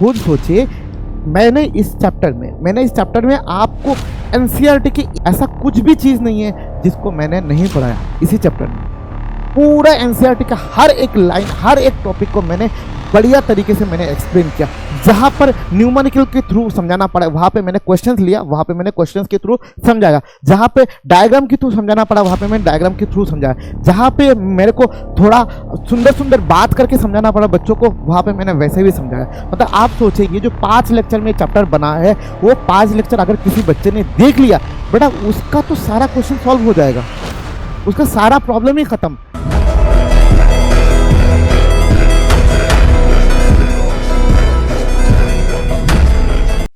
खुद सोचिए, मैंने इस चैप्टर में आपको एनसीईआरटी की ऐसा कुछ भी चीज़ नहीं है जिसको मैंने नहीं पढ़ाया। इसी चैप्टर में पूरा एनसीईआरटी का हर एक लाइन, हर एक टॉपिक को मैंने बढ़िया तरीके से मैंने एक्सप्लेन किया। जहाँ पर न्यूमेरिकल के थ्रू समझाना पड़ा वहाँ पे मैंने क्वेश्चंस लिया, वहाँ पे मैंने क्वेश्चंस के थ्रू समझाया। जहाँ पे डायग्राम के थ्रू समझाना पड़ा वहाँ पे मैंने डायग्राम के थ्रू समझाया। जहाँ पे मेरे को थोड़ा सुंदर सुंदर बात करके समझाना पड़ा बच्चों को, वहाँ पे मैंने वैसे भी समझाया। मतलब आप सोचिए, ये जो 5 लेक्चर में चैप्टर बना है, वो 5 लेक्चर अगर किसी बच्चे ने देख लिया बेटा, उसका तो सारा क्वेश्चन सॉल्व हो जाएगा, उसका सारा प्रॉब्लम ही खत्म।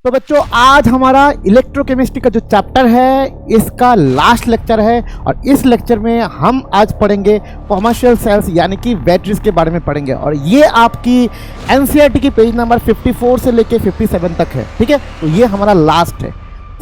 तो बच्चों, आज हमारा इलेक्ट्रोकेमिस्ट्री का जो चैप्टर है इसका लास्ट लेक्चर है, और इस लेक्चर में हम आज पढ़ेंगे कॉमर्शियल सेल्स यानी कि बैटरीज के बारे में पढ़ेंगे। और ये आपकी एनसीईआरटी की पेज नंबर 54 से लेके 57 तक है। ठीक है, तो ये हमारा लास्ट है।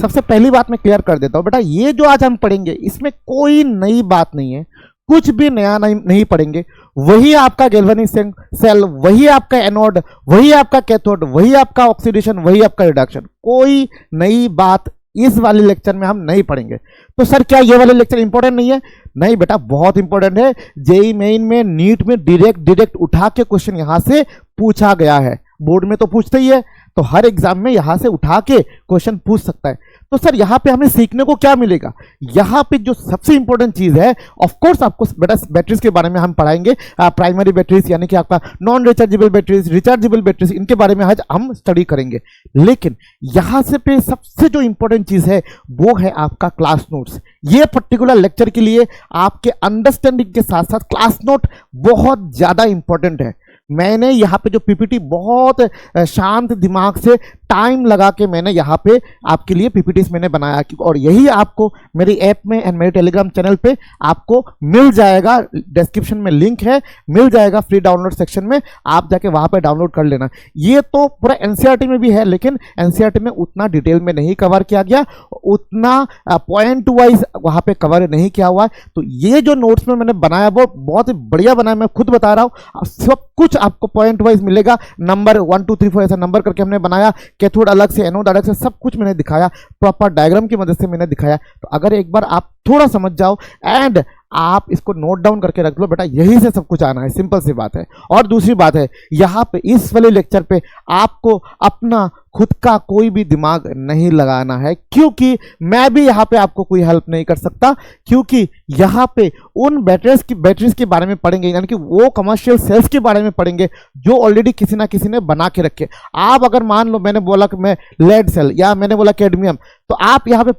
सबसे पहली बात मैं क्लियर कर देता हूँ बेटा, ये जो आज हम पढ़ेंगे इसमें कोई नई बात नहीं है, कुछ भी नया नहीं पढ़ेंगे। वही आपका गैल्वेनिक सेल, वही आपका एनोड, वही आपका कैथोड, वही आपका ऑक्सीडेशन, वही आपका रिडक्शन। कोई नई बात इस वाले लेक्चर में हम नहीं पढ़ेंगे। तो सर क्या ये वाले लेक्चर इंपॉर्टेंट नहीं है? नहीं बेटा, बहुत इंपॉर्टेंट है। जेईई मेन में, नीट में डायरेक्ट उठा के क्वेश्चन यहां से पूछा गया है। बोर्ड में तो पूछते ही है, तो हर एग्जाम में यहां से उठा के क्वेश्चन पूछ सकता है। तो सर यहाँ पे हमें सीखने को क्या मिलेगा? यहाँ पे जो सबसे इंपॉर्टेंट चीज है, ऑफ कोर्स आपको बेटा बैटरीज के बारे में हम पढ़ाएंगे। प्राइमरी बैटरीज यानी कि आपका non rechargeable batteries, rechargeable batteries, इनके बारे में आज हम स्टडी करेंगे। लेकिन यहाँ से पे सबसे जो इंपॉर्टेंट चीज है वो है आपका क्लास नोट्स। ये पर्टिकुलर लेक्चर के लिए आपके अंडरस्टैंडिंग के साथ साथ क्लास नोट बहुत ज्यादा इंपॉर्टेंट है। मैंने यहाँ पे जो पीपीटी बहुत शांत दिमाग से टाइम लगा के मैंने यहाँ पे आपके लिए पीपीटीज मैंने बनाया, और यही आपको मेरी ऐप में एंड मेरे टेलीग्राम चैनल पे आपको मिल जाएगा। डिस्क्रिप्शन में लिंक है, मिल जाएगा फ्री डाउनलोड सेक्शन में, आप जाके वहाँ पे डाउनलोड कर लेना। ये तो पूरा एनसीईआरटी में भी है, लेकिन एनसीईआरटी में उतना डिटेल में नहीं कवर किया गया, उतना पॉइंट वाइज वहाँ पे कवर नहीं किया हुआ है। तो ये जो नोट्स में मैंने बनाया वो बहुत ही बढ़िया बनाया, मैं खुद बता रहा हूँ। सब कुछ आपको पॉइंट वाइज मिलेगा, नंबर 1 2 3 4 ऐसा नंबर करके हमने बनाया। कैथोड अलग से, एनोड अलग से, सब कुछ मैंने दिखाया, प्रॉपर डायग्राम की मदद से मैंने दिखाया। तो अगर एक बार आप थोड़ा समझ जाओ एंड आप इसको नोट डाउन करके रख लो बेटा, यही से सब कुछ आना है, सिंपल सी बात है। और दूसरी बात है, यहाँ पे इस वाले लेक्चर पे आपको अपना खुद का कोई भी दिमाग नहीं लगाना है, क्योंकि मैं भी यहाँ पे आपको कोई हेल्प नहीं कर सकता। क्योंकि यहाँ पे उन बैटरीज के बारे में पढ़ेंगे, यानी कि वो कमर्शियल सेल्स के बारे में पढ़ेंगे जो ऑलरेडी किसी ना किसी ने बना के रखे। आप अगर मान लो मैंने बोला कि मैं लेड सेल या मैंने बोला कैडमियम, तो आप यहाँ पे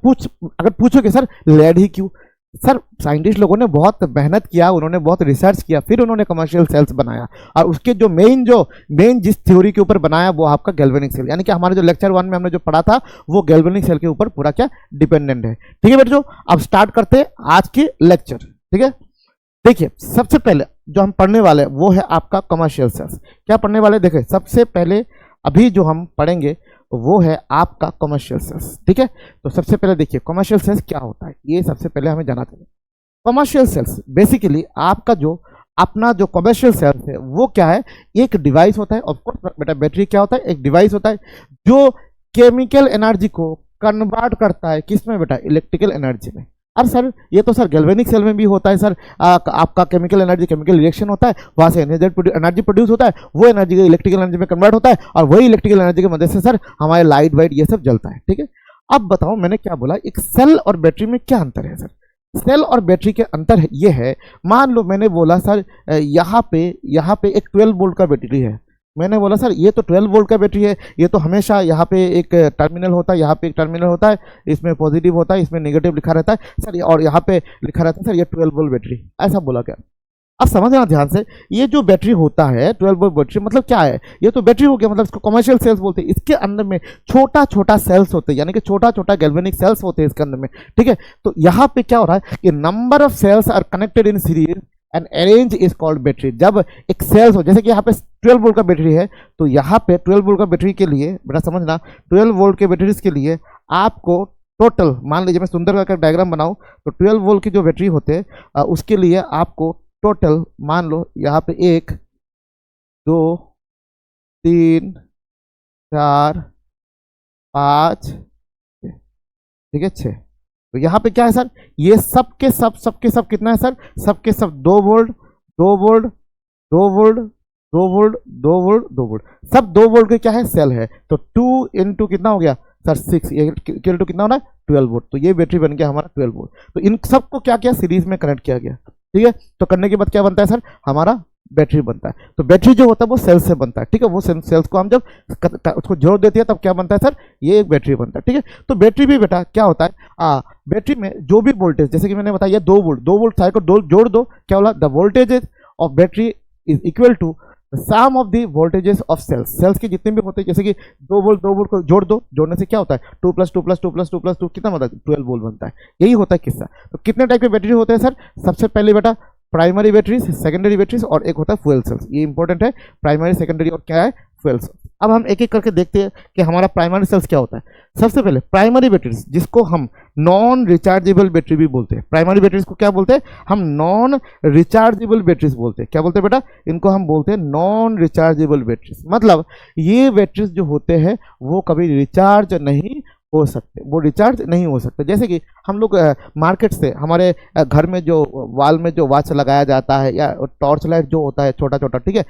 अगर पूछोगे सर लेड ही क्यों? सर साइंटिस्ट लोगों ने बहुत मेहनत किया, उन्होंने बहुत रिसर्च किया, फिर उन्होंने कमर्शियल सेल्स बनाया, और उसके जो मेन जिस थ्योरी के ऊपर बनाया वो आपका गैल्वेनिक सेल, यानी कि हमारे जो लेक्चर 1 में हमने जो पढ़ा था वो गैल्वेनिक सेल के ऊपर पूरा क्या डिपेंडेंट है। ठीक है बच्चों, अब स्टार्ट करते हैं आज की लेक्चर। ठीक है, देखिए सबसे पहले जो हम पढ़ने वाले हैं वो है आपका कमर्शियल सेल्स। क्या पढ़ने वाले? देखिए सबसे पहले अभी जो हम पढ़ेंगे वो है आपका कमर्शियल सेल्स। ठीक है, तो सबसे पहले देखिए कमर्शियल सेल्स क्या होता है, ये सबसे पहले हमें जानना चाहिए। कमर्शियल सेल्स बेसिकली आपका जो अपना जो कमर्शियल सेल्स है वो क्या है? एक डिवाइस होता है। ऑफ कोर्स बेटा बैटरी क्या होता है? एक डिवाइस होता है जो केमिकल एनर्जी को कन्वर्ट करता है किसमें बेटा? इलेक्ट्रिकल एनर्जी में। अरे सर ये तो सर गैल्वेनिक सेल में भी होता है सर। आपका केमिकल एनर्जी, केमिकल रिएक्शन होता है, वहाँ से एनर्जी प्रोड्यूस होता है, वो एनर्जी इलेक्ट्रिकल एनर्जी में कन्वर्ट होता है, और वही इलेक्ट्रिकल एनर्जी की मदद से सर हमारे लाइट वाइट ये सब जलता है। ठीक है, अब बताओ मैंने क्या बोला, एक सेल और बैटरी में क्या अंतर है? सर सेल और बैटरी के अंतर है ये है, मान लो मैंने बोला सर यहाँ पे एक 12 वोल्ट का बैटरी है। मैंने बोला सर ये तो 12 वोल्ट का बैटरी है, ये तो हमेशा यहाँ पे एक टर्मिनल होता है, यहाँ पे एक टर्मिनल होता है, इसमें पॉजिटिव होता है, इसमें नेगेटिव लिखा रहता है सर, और यहाँ पे लिखा रहता है सर ये 12 वोल्ट बैटरी। ऐसा बोला क्या? अब समझना ध्यान से, ये जो बैटरी होता है 12 वोल्ट बैटरी मतलब क्या है? ये तो बैटरी हो गया, मतलब इसको कमर्शियल सेल्स बोलते हैं। इसके अंदर में छोटा छोटा सेल्स होते हैं, यानी कि छोटा छोटा गैल्वेनिक सेल्स होते हैं इसके अंदर में। ठीक है, तो यहाँ पे क्या हो रहा है कि number of cells are connected in series and arrange is called battery. जब एक सेल्स हो, जैसे कि यहाँ पे 12 वोल्ट का बैटरी है, तो यहाँ पे 12 वोल्ट का बैटरी के लिए बेटा समझना, 12 वोल्ट के बैटरीज के लिए आपको टोटल, मान लीजिए मैं सुंदर का डायग्राम बनाऊं तो 12 वोल्ट की जो बैटरी होते हैं उसके लिए आपको टोटल मान लो यहाँ पे 1 2 3 4 5, ठीक है 6। तो यहाँ पे क्या है सर, ये सबके सब कितना है सर, सबके सब 2 volt 2 volt 2 volt 2 volt 2 volt 2 volt, सब 2 वोल्ट के क्या है सेल है। तो 2 इंटू कितना हो गया सर 6, इक्वल टू कितना होना है 12 वोल्ट। तो ये बैटरी बन गया हमारा 12 वोल्ट। तो इन सबको क्या किया, सीरीज में कनेक्ट किया गया, ठीक है। तो करने के बाद क्या बनता है सर, हमारा बैटरी बनता है। तो बैटरी जो होता है वो सेल से बनता है, ठीक है। वो सेल्स को हम जब उसको जोड़ देते हैं तब क्या बनता है सर, ये एक बैटरी बनता है, ठीक है। तो बैटरी भी बेटा क्या होता है, बैटरी में जो भी वोल्टेज, जैसे कि मैंने बताया 2 वोल्ट 2 वोल्ट सारे को जोड़ दो, क्या बोला, the voltage of battery is equal to sum of the voltages of cells. Cells के जितने भी होते हैं, जैसे कि 2 वोल्ट को जोड़ दो, जोड़ने से क्या होता है 2 + 2 + 2 + 2 + 2 कितना मतलब 12 वोल्ट बनता है। यही होता है किस्सा। तो कितने टाइप के बैटरी होते हैं सर, सबसे पहले बेटा प्राइमरी बैटरीज, सेकेंडरी बैटरीज और एक होता है फ्यूल सेल्स। ये इंपॉर्टेंट है, प्राइमरी सेकेंडरी और क्या है फ्यूल सेल्स। अब हम एक एक करके देखते हैं कि हमारा प्राइमरी सेल्स क्या होता है। सबसे पहले प्राइमरी बैटरीज, जिसको हम नॉन रिचार्जेबल बैटरी भी बोलते हैं। प्राइमरी बैटरीज को क्या बोलते हैं हम, नॉन रिचार्जेबल बैटरीज बोलते हैं। क्या बोलते हैं बेटा, इनको हम बोलते हैं नॉन रिचार्जेबल बैटरीज। मतलब ये बैटरीज जो होते हैं वो कभी रिचार्ज नहीं हो सकते, वो रिचार्ज नहीं हो सकते। जैसे कि हम लोग मार्केट से हमारे घर में जो वाल में जो वॉच लगाया जाता है या टॉर्च लाइट जो होता है छोटा छोटा, ठीक है,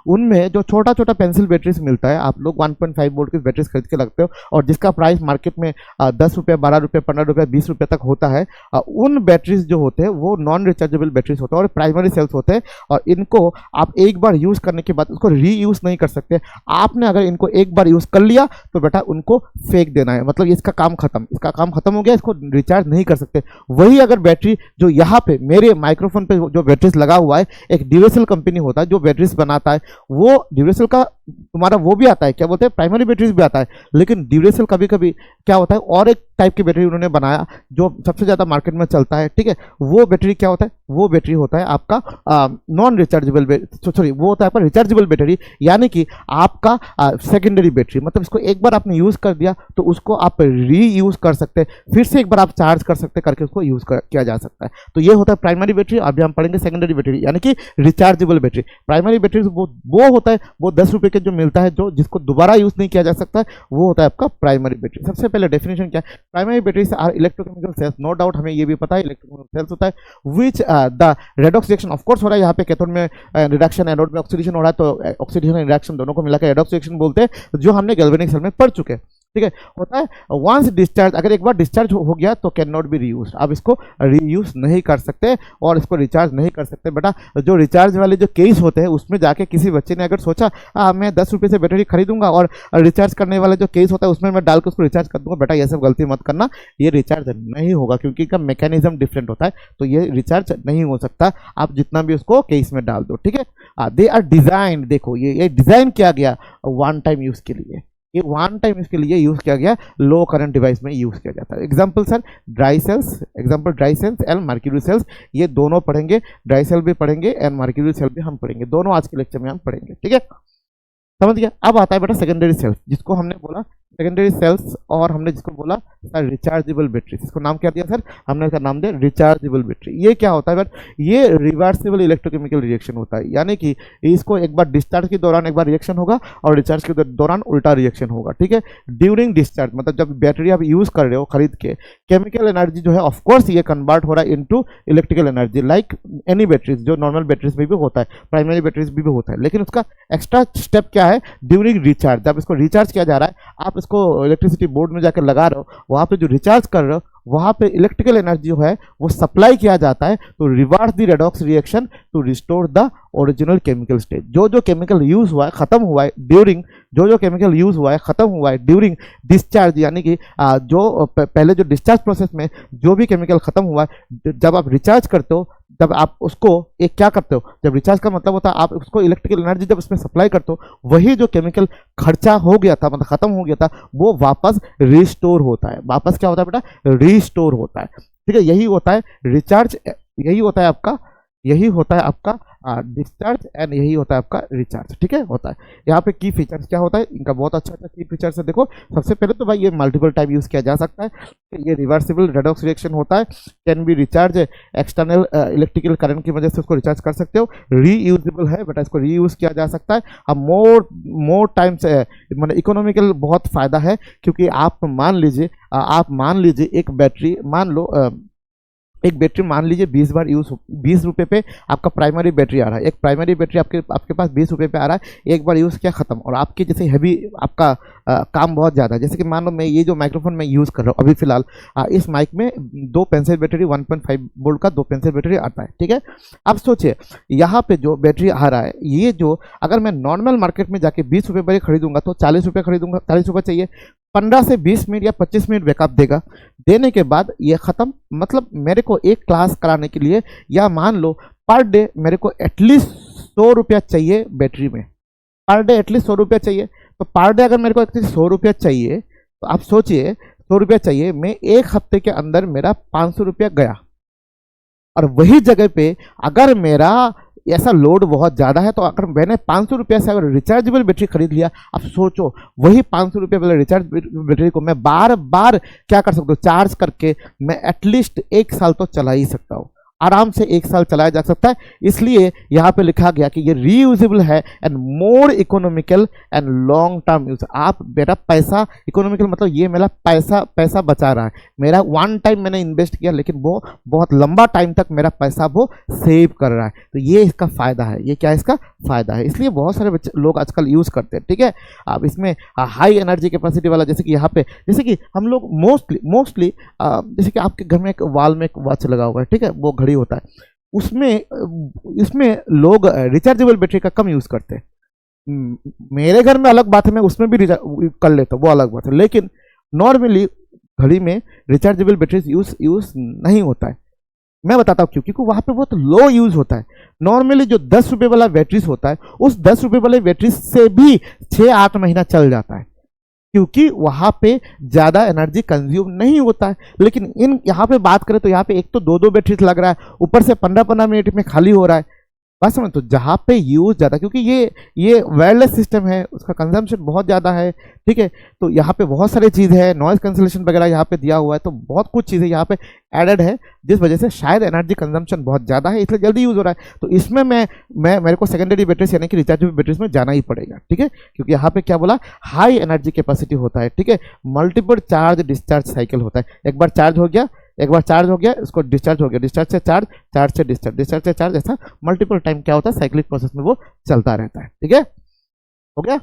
उनमें जो छोटा छोटा पेंसिल बैटरीज मिलता है, आप लोग 1.5 वोल्ट की बैटरीज खरीद के लगते हो और जिसका प्राइस मार्केट में 10 रुपये 12 रुपये 15 रुपये 20 रुपये तक होता है। उन बैटरीज जो होते हैं वो नॉन रिचार्जेबल बैटरीज होते हैं और प्राइमरी सेल्स होते हैं। और इनको आप एक बार यूज़ करने के बाद उसको री यूज़ नहीं कर सकते। आपने अगर इनको एक बार यूज़ कर लिया तो बेटा उनको फेंक देना है, मतलब इसका काम खत्म, इसका काम खत्म हो गया, इसको रिचार्ज नहीं कर सकते। वही अगर बैटरी जो यहाँ पे मेरे माइक्रोफोन पे जो बैटरीज लगा हुआ है, एक ड्यूरेसेल कंपनी होता है जो बैटरीज बनाता है, वो ड्यूरेसेल का तुम्हारा वो भी आता है, क्या बोलते हैं प्राइमरी बैटरीज भी आता है। लेकिन ड्यूरेसेल कभी कभी क्या होता है और एक टाइप की बैटरी उन्होंने बनाया जो सबसे ज़्यादा मार्केट में चलता है, ठीक है। वो बैटरी क्या होता है, वो बैटरी होता है आपका नॉन रिचार्जेबल, सॉरी वो होता है आपका रिचार्जेबल बैटरी, यानी कि आपका सेकेंडरी बैटरी। मतलब इसको एक बार आपने यूज़ कर दिया तो उसको आप री यूज़ कर सकते हैं, फिर से एक बार आप चार्ज कर सकते करके उसको यूज़ किया जा सकता है। तो ये होता है प्राइमरी बैटरी। अभी हम पढ़ेंगे सेकेंडरी बैटरी यानी कि रिचार्जेबल बैटरी। प्राइमरी बैटरी वो होता है, वो 10 रुपये के जो मिलता है, जो जिसको दोबारा यूज़ नहीं किया जा सकता, वो होता है आपका प्राइमरी बैटरी। सबसे पहले डेफिनेशन क्या है, primary batteries are electrochemical cells. No doubt हमें ये भी पता है इलेक्ट्रोकेमिकल सेल्स होता है which the redox reaction of course हो रहा है यहाँ पे, कैथोड में रिडक्शन, एनोड में ऑक्सीडेशन हो रहा है, तो ऑक्सीडेशन रिएक्शन दोनों को मिलाकर रेडॉक्स रिएक्शन बोलते हैं, जो हमने गैल्वेनिक सेल में पढ़ चुके हैं, ठीक है। होता है वंस डिस्चार्ज, अगर एक बार डिस्चार्ज हो गया तो कैन नॉट बी रीयूज। आप इसको रीयूज नहीं कर सकते और इसको रिचार्ज नहीं कर सकते। बेटा जो रिचार्ज वाले जो केस होते हैं उसमें जाके किसी बच्चे ने अगर सोचा मैं 10 रुपये से बैटरी खरीदूंगा और रिचार्ज करने वाला जो केस होता है उसमें मैं डाल के उसको रिचार्ज कर दूंगा, बेटा ये सब गलती मत करना, ये रिचार्ज नहीं होगा क्योंकि इसका मैकेनिज्म डिफरेंट होता है, तो ये रिचार्ज नहीं हो सकता, आप जितना भी उसको केस में डाल दो, ठीक है। दे आर डिजाइन, देखो ये डिजाइन किया गया वन टाइम यूज के लिए, ये वन टाइम इसके लिए यूज किया गया, लो करंट डिवाइस में यूज किया जाता है। Example sir dry cells, example dry cells and mercury cells, ये दोनों पढ़ेंगे, ड्राई सेल भी पढ़ेंगे एंड मर्क्यूरी सेल भी हम पढ़ेंगे, दोनों आज के लेक्चर में हम पढ़ेंगे, ठीक है, समझ गया। अब आता है बेटा सेकेंडरी सेल्स, जिसको हमने बोला सेकेंडरी सेल्स और हमने जिसको बोला सर रिचार्जेबल बैटरी, इसको नाम क्या दिया सर, हमने इसका नाम दिया रिचार्जेबल बैटरी। ये क्या होता है सर, ये रिवर्सिबल इलेक्ट्रोकेमिकल रिएक्शन होता है, यानी कि इसको एक बार डिस्चार्ज के दौरान एक बार रिएक्शन होगा और डिस्चार्ज के दौरान उल्टा रिएक्शन होगा, ठीक है। ड्यूरिंग डिस्चार्ज मतलब जब बैटरी आप यूज कर रहे हो खरीद के, केमिकल एनर्जी जो है ऑफकोर्स ये कन्वर्ट हो रहा है into electrical energy, like any batteries, जो नॉर्मल बैटरीज में भी होता है, प्राइमरी बैटरीज में भी होता है, लेकिन उसका एक्स्ट्रा स्टेप क्या है, ड्यूरिंग रिचार्ज, जब इसको रिचार्ज किया जा रहा है, आप इसको इलेक्ट्रिसिटी बोर्ड में जाकर लगा रहे हो, वहाँ पे जो रिचार्ज कर रहे हो वहाँ पे इलेक्ट्रिकल एनर्जी जो है वो सप्लाई किया जाता है, तो reverse the redox reaction to restore the original chemical state. जो जो केमिकल यूज हुआ है खत्म हुआ है ड्यूरिंग, जो केमिकल यूज हुआ है खत्म हुआ है ड्यूरिंग डिस्चार्ज, यानी कि जो पहले जो डिस्चार्ज प्रोसेस में जो भी केमिकल खत्म हुआ है, जब आप रिचार्ज करते हो तब आप उसको एक क्या करते हो, जब रिचार्ज का मतलब होता है आप उसको इलेक्ट्रिकल एनर्जी जब उसमें सप्लाई करते हो, वही जो केमिकल खर्चा हो गया था मतलब खत्म हो गया था वो वापस रिस्टोर होता है। वापस क्या होता है बेटा, रिस्टोर होता है, ठीक है। यही होता है रिचार्ज, यही होता है आपका यही होता है आपका डिस्चार्ज एंड यही होता है आपका रिचार्ज, ठीक है, होता है। यहाँ पे की फीचर्स क्या होता है इनका, बहुत अच्छा अच्छा की फीचर्स है। देखो सबसे पहले तो भाई ये मल्टीपल टाइम यूज़ किया जा सकता है, ये रिवर्सिबल रेडॉक्स रिएक्शन होता है, can be recharge, external electrical current की वजह से उसको रिचार्ज कर सकते हो, रीयूजेबल है बेटा, इसको रीयूज किया जा सकता है। अब मोर टाइम से मतलब इकोनॉमिकल बहुत फ़ायदा है, क्योंकि आप मान लीजिए एक बैटरी एक बैटरी मान लीजिए 20 बार यूज, 20 रुपये पे आपका प्राइमरी बैटरी आ रहा है, एक प्राइमरी बैटरी आपके पास 20 रुपये पे आ रहा है, एक बार यूज़ किया ख़त्म। और आपकी जैसे हैवी आपका काम बहुत ज़्यादा है, जैसे कि मान लो मैं ये जो माइक्रोफोन मैं यूज़ कर रहा हूँ अभी फिलहाल, इस माइक में 2 पेंसिल बैटरी 1.5 वोल्ट का 2 पेंसिल बैटरी आता है, ठीक है। अब सोचिए यहाँ पे जो बैटरी आ रहा है, ये जो अगर मैं नॉर्मल मार्केट में जाके 20 रुपये बड़े खरीदूंगा तो 40 रुपये खरीदूंगा, 40 रुपये चाहिए, 15 से 20 मिनट या 25 मिनट बैकअप देगा, देने के बाद ये ख़त्म। मतलब मेरे को एक क्लास कराने के लिए, या मान लो पर डे मेरे को एटलीस्ट 100 रुपया चाहिए बैटरी में, पर डे एटलीस्ट 100 रुपया चाहिए। तो पर डे अगर मेरे को एटलीस्ट 100 रुपया चाहिए, तो आप सोचिए 100 रुपया चाहिए, मैं एक हफ्ते के अंदर मेरा 500 रुपया गया। और वही जगह पे अगर मेरा ऐसा लोड बहुत ज़्यादा है, तो अगर मैंने 500 रुपये से अगर रिचार्जेबल बैटरी खरीद लिया, अब सोचो वही 500 रुपये वाले रिचार्ज बैटरी को मैं बार बार क्या कर सकता हूँ, चार्ज करके मैं एटलीस्ट 1 साल तो चला ही सकता हूँ, आराम से 1 साल चलाया जा सकता है। इसलिए यहाँ पे लिखा गया कि ये रीयूजेबल है and more economical and long term use. आप मेरा पैसा, इकोनॉमिकल मतलब ये मेरा पैसा बचा रहा है, मेरा वन टाइम मैंने इन्वेस्ट किया, लेकिन वो बहुत लंबा टाइम तक मेरा पैसा वो सेव कर रहा है। तो ये इसका फ़ायदा है, ये क्या इसका फ़ायदा है, इसलिए बहुत सारे लोग आजकल यूज़ करते हैं, ठीक है। अब इसमें हाई एनर्जी कैपेसिटी वाला, जैसे कि यहाँ पे जैसे कि हम लोग मोस्टली जैसे कि आपके घर में एक वाल में एक वॉच लगा हुआ है, ठीक है, वो घड़ी होता है, इसमें लोग रिचार्जेबल बैटरी का कम यूज करते हैं। मेरे घर में अलग बात है, मैं उसमें भी कर लेता हूँ, वो अलग बात है, लेकिन नॉर्मली घड़ी में रिचार्जेबल बैटरी यूज नहीं होता है। मैं बताता हूँ क्यों, क्योंकि वहां पे बहुत लो यूज होता है। नॉर्मली जो 10 रुपये वाला बैटरीज होता है, उस 10 रुपये वाले बैटरी से भी 6-8 महीना चल जाता है, क्योंकि वहां पे ज़्यादा एनर्जी कंज्यूम नहीं होता है। लेकिन यहाँ पे बात करें तो यहाँ पे एक तो 2-2 बैटरीज लग रहा है, ऊपर से 15-15 मिनट में खाली हो रहा है, बस समझ। तो जहाँ पे यूज ज़्यादा, क्योंकि ये वायरलेस सिस्टम है, उसका कंजम्पशन बहुत ज़्यादा है, ठीक है। तो यहाँ पे बहुत सारी चीज़ है, नॉइज कैंसिलेशन वगैरह यहाँ पे दिया हुआ है, तो बहुत कुछ चीज़ें यहाँ पे एडेड है, जिस वजह से शायद एनर्जी कंजम्पशन बहुत ज़्यादा है, इसलिए जल्दी यूज़ हो रहा है। तो इसमें मेरे को सेकेंडरी बैटरीज यानी कि रिचार्जेबल बैटरीज में जाना ही पड़ेगा, ठीक है, क्योंकि यहाँ पे क्या बोला, हाई एनर्जी कैपेसिटी होता है, ठीक है, मल्टीपल चार्ज डिस्चार्ज साइकिल होता है। एक बार चार्ज हो गया उसको डिस्चार्ज हो गया, डिस्चार्ज से चार्ज, चार्ज से डिस्चार्ज, डिस्चार्ज से चार्ज, ऐसा मल्टीपल टाइम क्या होता है, साइक्लिक प्रोसेस में वो चलता रहता है, ठीक है, हो गया।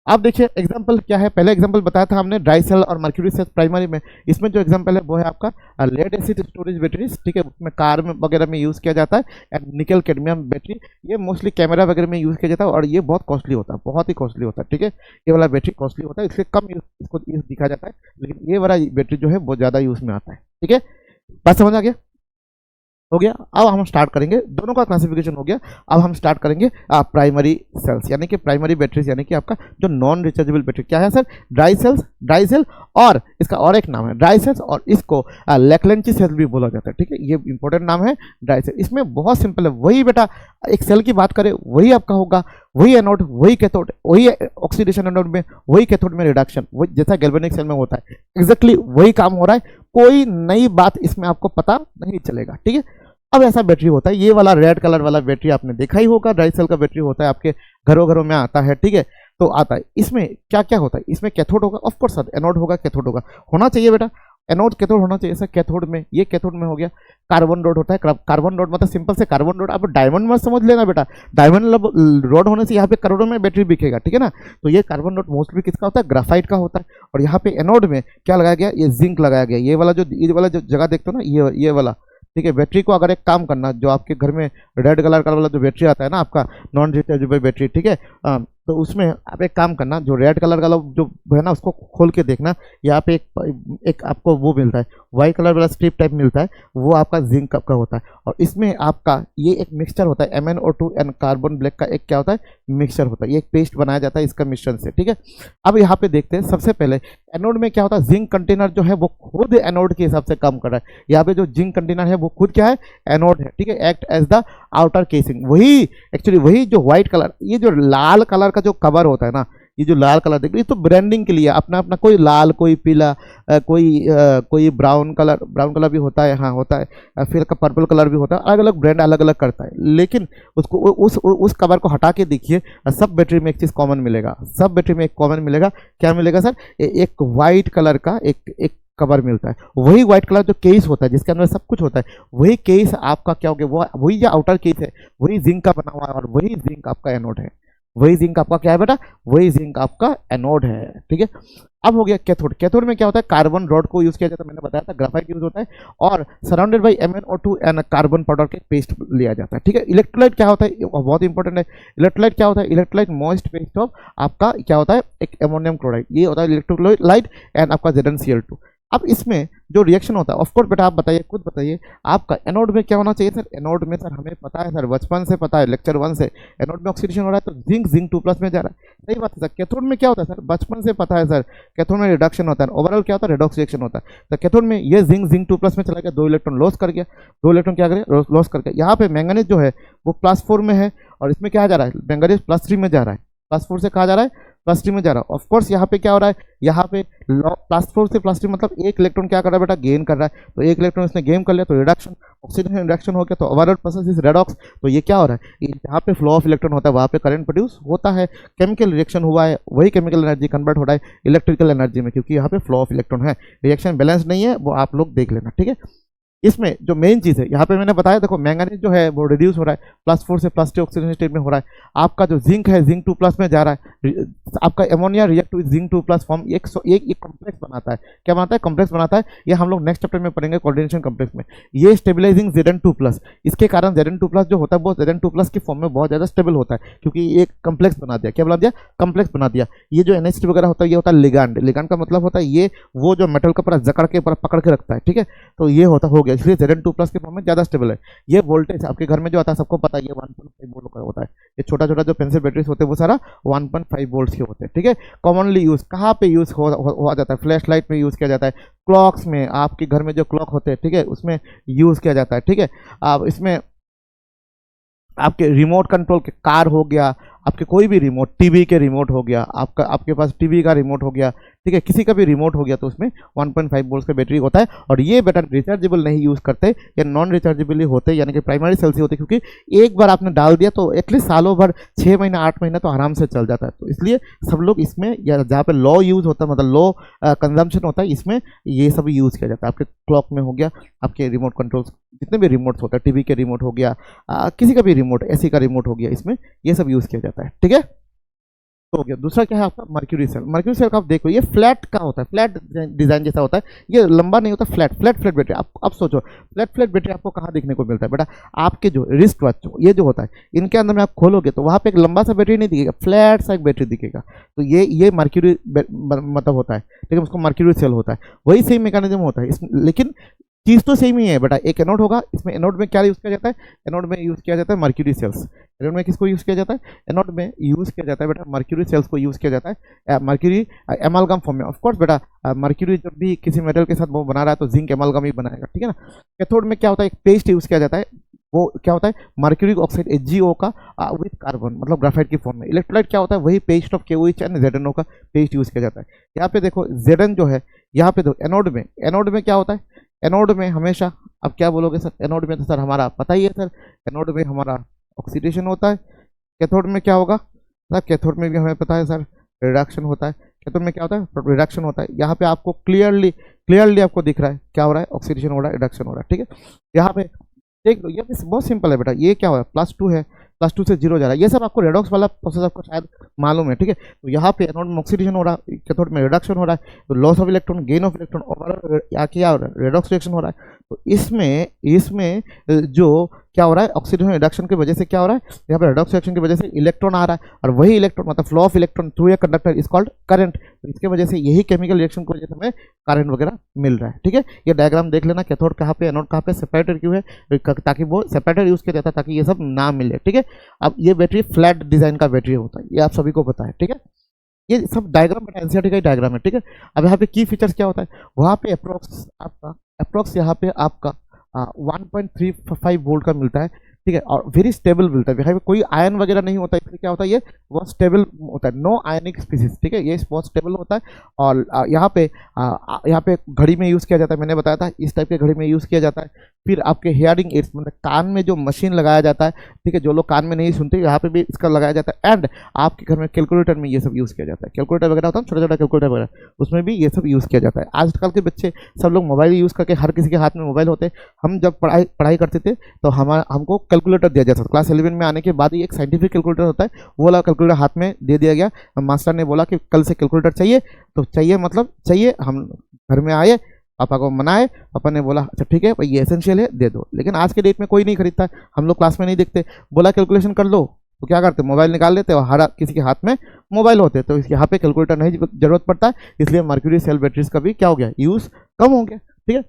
अब देखिए एग्जांपल क्या है, पहले एग्जांपल बताया था हमने ड्राई सेल और मर्क्यूरी सेल प्राइमरी में। इसमें जो एग्जांपल है वो है आपका लेड एसिड स्टोरेज बैटरीज, ठीक है, उसमें कार में वगैरह में यूज़ किया जाता है, एंड निकल कैडमियम बैटरी, ये मोस्टली कैमरा वगैरह में यूज़ किया जाता है, और ये बहुत कॉस्टली होता है, बहुत ही कॉस्टली होता है, ठीक है, ये वाला बैटरी कॉस्टली होता है, इसलिए कम इसको यूज दिखा जाता है, लेकिन ये वाला बैटरी जो है बहुत ज़्यादा यूज़ में आता है, ठीक है, बात समझ आ गया, हो गया। अब हम स्टार्ट करेंगे, दोनों का क्लासिफिकेशन हो गया, अब हम स्टार्ट करेंगे प्राइमरी सेल्स यानी कि प्राइमरी बैटरीज, यानी कि आपका जो नॉन रिचार्जेबल बैटरी क्या है सर, ड्राई सेल, और इसका और एक नाम है ड्राई सेल्स, और इसको लेक्लेंची सेल भी बोला जाता है, ठीक है, ये इंपॉर्टेंट नाम है ड्राई सेल। इसमें बहुत सिंपल है, वही बेटा एक सेल की बात करें वही आपका होगा, वही एनोड, वही कैथोड, वही ऑक्सीडेशन एनोड में, वही कैथोड में रिडक्शन, वही जैसा गैल्वेनिक सेल में होता है, एग्जैक्टली वही काम हो रहा है, कोई नई बात इसमें आपको पता नहीं चलेगा, ठीक है। अब ऐसा बैटरी होता है, ये वाला रेड कलर वाला बैटरी आपने देखा ही होगा, ड्राई सेल का बैटरी होता है, आपके घरों में आता है, ठीक है, तो आता है। इसमें क्या क्या होता है, इसमें कैथोड होगा, ऑफ कोर्स एनोड होगा, कैथोड होगा, होना चाहिए बेटा, एनोड कैथोड होना चाहिए। ऐसा कैथोड में, ये कैथोड में हो गया, कार्बन रोड होता है, कार्बन रोड मतलब सिंपल से कार्बन रोड, आप डायमंड मत समझ लेना बेटा, डायमंड रोड होने से यहाँ पे करोड़ों में बैटरी बिकेगा, ठीक है ना। तो ये कार्बन रोड मोस्टली किसका होता है, ग्राफाइट का होता है, और यहाँ पे एनोड में क्या लगाया गया, ये जिंक लगाया गया, ये वाला जो जगह देखते हो ना, ये वाला, ठीक है। बैटरी को अगर एक काम करना, जो आपके घर में रेड कलर का वाला जो बैटरी आता है ना आपका नॉन रिचार्जेबल बैटरी, ठीक है, तो उसमें आप एक काम करना, जो रेड कलर का जो है ना उसको खोल के देखना, यहाँ पे एक आपको वो मिलता है, वाइट कलर वाला स्ट्रिप टाइप मिलता है, वो आपका जिंक का होता है, और इसमें आपका ये एक मिक्सचर होता है, MnO2 एंड कार्बन ब्लैक का एक क्या होता है, मिक्सचर होता है, ये एक पेस्ट बनाया जाता है इसका मिश्रण से, ठीक है। अब यहाँ पे देखते हैं सबसे पहले एनोड में क्या होता है, जिंक कंटेनर जो है वो खुद एनोड के हिसाब से काम कर रहा है। यहाँ पे जो जिंक कंटेनर है वो खुद क्या है, एनोड है, ठीक है, act as the outer casing. वही एक्चुअली वही जो व्हाइट कलर, ये जो लाल कलर का जो कवर होता है ना, ये जो लाल कलर देख रहे, ये तो ब्रांडिंग के लिए अपना अपना, कोई लाल, कोई पीला, कोई ब्राउन कलर भी होता है, हाँ होता है, फिर का पर्पल कलर भी होता है, अलग अलग ब्रांड अलग अलग करता है। लेकिन उसको उस कवर को हटा के देखिए, सब बैटरी में एक चीज़ कॉमन मिलेगा, सब बैटरी में एक कॉमन मिलेगा। क्या मिलेगा सर, एक वाइट कलर का एक कवर मिलता है। वही व्हाइट कलर जो केस होता है जिसके अंदर सब कुछ होता है, वही केस आपका क्या हो गया, वो वही जो आउटर केस है वही जिंक का बना हुआ है, और वही जिंक आपका एनोड है। वही जिंक आपका क्या है बेटा, वही जिंक आपका एनोड है, ठीक है। अब हो गया कैथोड। कैथोड में क्या होता है, कार्बन रॉड को यूज किया जाता है, मैंने बताया था, ग्राफाइट यूज होता है, और surrounded by MnO2 and carbon powder के पेस्ट लिया जाता है, ठीक है। इलेक्ट्रोलाइट क्या होता है, बहुत इंपॉर्टेंट है। इलेक्ट्रोलाइट क्या होता है, इलेक्ट्रोलाइट मॉइस्ट पेस्ट ऑफ आपका क्या होता है, एक अमोनियम क्लोराइड, ये होता है इलेक्ट्रोलाइट एंड आपका ZnCl2। अब इसमें जो रिएक्शन होता है, ऑफकोर्स बेटा आप बताइए, खुद बताइए, आपका एनोड में क्या होना चाहिए सर। एनोड में सर हमें पता है सर, बचपन से पता है, लेक्चर 1 से, एनोड में ऑक्सीडेशन हो रहा है तो जिंक 2+ में जा रहा है, सही बात है सर। कैथोड में क्या होता है सर, बचपन से पता है सर, कैथोड में रिडक्शन होता है, ओवरऑल क्या होता है, रेडॉक्स रिएक्शन होता है। तो कैथोड में ये जिंक 2+ में चला गया, 2 इलेक्ट्रॉन लॉस कर गया, 2 इलेक्ट्रॉन क्या करे, लॉस कर गया। यहाँ पे मैंगनीज जो है वो +4 में है, और इसमें क्या जा रहा है, मैंगनीज +3 में जा रहा है, +4 से कहा जा रहा है, +3 में जा रहा है। ऑफकोर्स यहाँ पे क्या हो रहा है, यहाँ पे +4 से +3 मतलब एक इलेक्ट्रॉन क्या कर रहा है बेटा, गेन कर रहा है। तो एक इलेक्ट्रॉन इसने गेन कर लिया तो रिडक्शन, ऑक्सीडेशन रिडक्शन हो गया, तो ओवरऑल प्रोसेस इज रेडॉक्स। तो ये क्या हो रहा है, जहाँ पे फ्लो ऑफ इलेक्ट्रॉन होता है वहाँ पे करंट प्रोड्यूस होता है, केमिकल रिएक्शन हुआ है, वही केमिकल एनर्जी कन्वर्ट हो रहा है इलेक्ट्रिकल एनर्जी में, क्योंकि यहाँ पे फ्लो ऑफ इलेक्ट्रॉन है। रिएक्शन बैलेंस नहीं है, वो आप लोग देख लेना, ठीक है। इसमें जो मेन चीज़ है, यहाँ पे मैंने बताया, देखो मैंगनीज जो है वो रिड्यूस हो रहा है, +4 से +2 ऑक्सीडेशन स्टेट में हो रहा है। आपका जो जिंक है, जिंक 2+ में जा रहा है, आपका ammonia react with zinc 2+ form एक कॉम्प्लेक्स बनाता है। क्या बनाता है, कॉम्प्लेक्स बनाता है। ये हम लोग नेक्स्ट चैप्टर में पढ़ेंगे, कोऑर्डिनेशन कॉम्प्लेक्स में। ये स्टेबलाइजिंग Zn2+, इसके कारण Zn2+ जो होता है वो Zn2+ की फॉर्म में बहुत ज़्यादा स्टेबल होता है, क्योंकि एक कॉम्प्लेक्स बना दिया। क्या बना दिया, कॉम्प्लेक्स बना दिया। ये जो NH3 वगैरह होता है, ये होता है लिगांड। लिगांड का मतलब होता है ये वो जो मेटल का पूरा जकड़ के पूरा पकड़ के रखता है, ठीक है। तो ये होता हो गया, इसलिए Zn2+ के फॉर्म में ज़्यादा स्टेबल है। ये वोल्टेज आपके घर में जो आता है सबको पता है, ये 1.5 वोल्ट का होता है। ये छोटा छोटा जो पेंसिल बैटरीज होते हैं वो सारा 1.5 वोल्ट के होते हैं, ठीक है। कॉमनली यूज कहाँ पे यूज हो जाता है, फ्लैश लाइट में यूज किया जाता है, क्लॉक्स में, आपके घर में जो क्लॉक होते हैं, ठीक है, उसमें यूज किया जाता है, ठीक है। अब इसमें आपके रिमोट कंट्रोल के कार हो गया, आपके कोई भी रिमोट, टीवी के रिमोट हो गया, आपके पास टीवी का रिमोट हो गया, ठीक है, किसी का भी रिमोट हो गया, तो उसमें 1.5 वोल्ट का बैटरी होता है। और ये बैटरी रिचार्जेबल नहीं यूज़ करते, या नॉन रिचार्जेबल होते, यानी कि प्राइमरी सेल से होते, क्योंकि एक बार आपने डाल दिया तो एटलीस्ट सालों भर, 6 महीना 8 महीना तो आराम से चल जाता है। तो इसलिए सब लोग इसमें, या जहाँ पे लो यूज़ होता है, मतलब लो कंजम्पशन होता है, इसमें ये सब यूज़ किया जाता है। आपके क्लॉक में हो गया, आपके रिमोट कंट्रोल जितने भी रिमोट्स होते हैं, टीवी के रिमोट हो गया, किसी का भी रिमोट, एसी का रिमोट हो गया, इसमें ये सब यूज़ किया जाता है, ठीक है। तो हो गया। दूसरा क्या है आपका, मर्क्यूरी सेल। मर्क्यूरी सेल का आप देखो, ये फ्लैट का होता है, फ्लैट डिजाइन जैसा होता है, ये लंबा नहीं होता, फ्लैट फ्लैट बैटरी। आप अब सोचो, फ्लैट बैटरी आपको कहाँ देखने को मिलता है बेटा, आपके जो रिस्ट वॉच ये जो होता है, इनके अंदर में आप खोलोगे तो वहाँ पे एक लंबा सा बैटरी नहीं दिखेगा, फ्लैट सा एक बैटरी दिखेगा। तो ये मर्क्यूरी मतलब होता है, लेकिन उसको मर्क्यूरी सेल होता है, वही सेम मैकेनिज्म होता है। लेकिन चीज़ तो सेम ही है बेटा, एक एनोड होगा, इसमें एनोड में क्या यूज़ किया जाता है, एनोड में यूज़ किया जाता है मर्क्यूरी सेल्स। एनोड में किसको यूज़ किया जाता है, एनोड में यूज़ किया जाता है बेटा मर्क्यूरी सेल्स को यूज़ किया जाता है, मर्क्यूरी एमालगम फॉर्म में। ऑफकोर्स बेटा मर्क्यूरी जब भी किसी मेटल के साथ वो बना रहा है तो जिंक एमालगम ही बनाएगा, ठीक है ना। कैथोड में क्या होता है, एक पेस्ट यूज़ किया जाता है, वो क्या होता है, मर्क्यूरिक ऑक्साइड HgO का विद कार्बन, मतलब ग्राफाइट की फॉर्म में। इलेक्ट्रोलाइट क्या होता है, वही paste of KOH and ZnO का पेस्ट यूज़ किया जाता है। यहाँ पे देखो Zn जो है, यहाँ पे देखो एनोड में क्या होता है, एनोड में हमेशा, अब क्या बोलोगे सर, एनोड में तो सर हमारा पता ही है सर, एनोड में हमारा ऑक्सीडेशन होता है। कैथोड में क्या होगा सर, कैथोड में भी हमें पता है सर, रिडक्शन होता है। कैथोड में क्या होता है, रिडक्शन होता है। यहाँ पे आपको क्लियरली आपको दिख रहा है क्या हो रहा है, ऑक्सीडेशन हो रहा है, रिडक्शन हो रहा है, ठीक है। यहाँ पे देख लो, ये बहुत सिंपल है बेटा। ये क्या हो रहा है, +2 है, +2 से 0 जा रहा है। ये सब आपको रेडॉक्स वाला प्रोसेस आपको शायद मालूम है, ठीक है। तो यहाँ पे एनोड में ऑक्सीडेशन हो रहा है, कैथोड में रिडक्शन हो रहा है, तो loss of electron, gain of electron, overall क्या हो रहा है, रेडॉक्स रिएक्शन हो रहा है। तो इसमें जो क्या हो रहा है, ऑक्सीडेशन रिडक्शन की वजह से क्या हो रहा है, यहाँ पे रेडॉक्स रिएक्शन की वजह से इलेक्ट्रॉन आ रहा है, और वही इलेक्ट्रॉन मतलब flow of electron through a conductor is called current. तो इसके वजह से यही केमिकल रिएक्शन की वजह से हमें करंट वगैरह मिल रहा है, ठीक है। ये डायग्राम देख लेना, कैथोड कहाँ पे, एनोड कहाँ पे, सेपरेटर क्यों है, ताकि वो सेपरेटर यूज किया जाता है ताकि ये सब ना मिले, ठीक है। अब ये बैटरी फ्लैट डिजाइन का बैटरी होता है, ये आप सभी को पता है, ठीक है। ये सब डायग्राम बेटा एनसीईआरटी का ही डायग्राम है, ठीक है। अब यहाँ पे की फीचर्स क्या होता है, वहाँ पे अप्रोक्स यहाँ पे आपका 1.35 वोल्ट का मिलता है, ठीक है, और वेरी स्टेबल मिलता है। यहाँ पे कोई आयन वगैरह नहीं होता है, इसलिए क्या होता है, ये बहुत स्टेबल होता है, नो आयनिक स्पीसीज, ठीक है, ये बहुत स्टेबल होता है। और यहाँ पे घड़ी में यूज़ किया जाता है, मैंने बताया था इस टाइप के घड़ी में यूज़ किया जाता है। फिर आपके हियरिंग एड्स मतलब कान में जो मशीन लगाया जाता है, ठीक है, जो लोग कान में नहीं सुनते यहाँ पे भी इसका लगाया जाता है। एंड आपके घर में कैलकुलेटर में ये सब यूज़ किया जाता है, कैलकुलेटर वगैरह होता है छोटा छोटा कैलकुलेटर वगैरह, उसमें भी ये सब यूज़ किया जाता है। आजकल के बच्चे सब लोग मोबाइल यूज़ करके, हर किसी के हाथ में मोबाइल होते हैं। हम जब पढ़ाई करते थे तो हमको कैलकुलेटर दिया जाता था, क्लास 11 में आने के बाद ही एक साइंटिफिक कैलकुलेटर होता है, वो वाला कैलकुलेटर हाथ में दे दिया गया। मास्टर ने बोला कि कल से कैलकुलेटर चाहिए, तो चाहिए मतलब चाहिए। हम घर में आए, पापा को मनाए, पापा ने बोला अच्छा ठीक है भाई ये एसेंशियल है दे दो। लेकिन आज के डेट में कोई नहीं खरीदता है, हम लोग क्लास में नहीं देखते, बोला कैलकुलेशन कर लो तो क्या करते, मोबाइल निकाल लेते और हर किसी के हाथ में मोबाइल होते, तो यहाँ पे कैलकुलेटर नहीं जरूरत पड़ता है, इसलिए मर्क्यूरी सेल बैटरीज का भी क्या हो गया, यूज़ कम हो गया, ठीक है।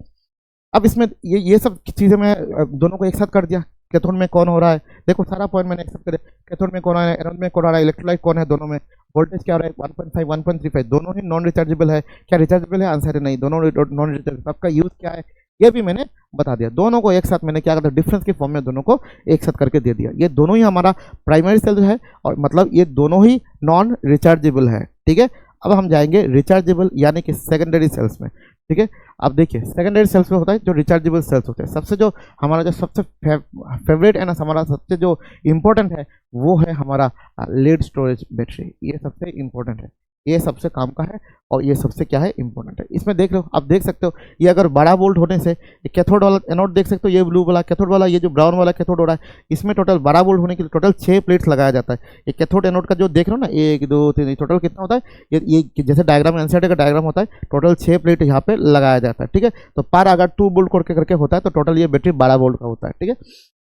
अब इसमें ये सब चीज़ें मैं दोनों को एक साथ कर दिया। कैथोड में कौन हो रहा है, देखो सारा पॉइंट मैंने एक्सेप्ट करे। कैथोड में कौन आ रहा है, एनोड में कौन आ रहा है, इलेक्ट्रोलाइट कौन है, दोनों में वोल्टेज क्या हो रहा है, 1.5 1.35, दोनों ही नॉन रिचार्जेबल है। क्या रिचार्जेबल है, आंसर है नहीं, दोनों नॉन रिचार्जेबल। आपका यूज़ क्या है ये भी मैंने बता दिया। दोनों को एक साथ मैंने क्या करता, डिफरेंस के फॉर्म में दोनों को एक साथ करके दे दिया। ये दोनों ही हमारा प्राइमरी सेल है, और मतलब ये दोनों ही नॉन रिचार्जेबल है, ठीक है। अब हम जाएंगे रिचार्जेबल यानी कि सेकेंडरी सेल्स में, ठीक है। अब देखिए सेकेंडरी सेल्स में होता है जो रिचार्जेबल सेल्स होते हैं। सबसे जो हमारा जो सबसे फेवरेट है ना, हमारा सबसे जो इम्पोर्टेंट है वो है हमारा लीड स्टोरेज बैटरी। ये सबसे इम्पोर्टेंट है, ये सबसे काम का है, और ये सबसे क्या है इम्पोर्टेंट है। इसमें देख लो, आप देख सकते हो ये अगर बड़ा वोल्ट होने से कैथोड वाला एनोड देख सकते हो, ये ब्लू वाला कैथोड वाला, ये जो ब्राउन वाला कैथोड हो रहा है, इसमें टोटल 12 वोल्ट होने के लिए टोटल 6 प्लेट्स लगाया जाता है। ये कैथोड एनोड का जो देख रहे हो ना, 1 2 3 टोटल कितना होता है, ये जैसे डायग्राम एनसीईआरटी का डायग्राम होता है, टोटल 6 प्लेट यहाँ पे लगाया जाता है, ठीक है। तो पर अगर 2 वोल्ट करके होता है तो टोटल ये बैटरी 12 वोल्ट का होता है, ठीक है,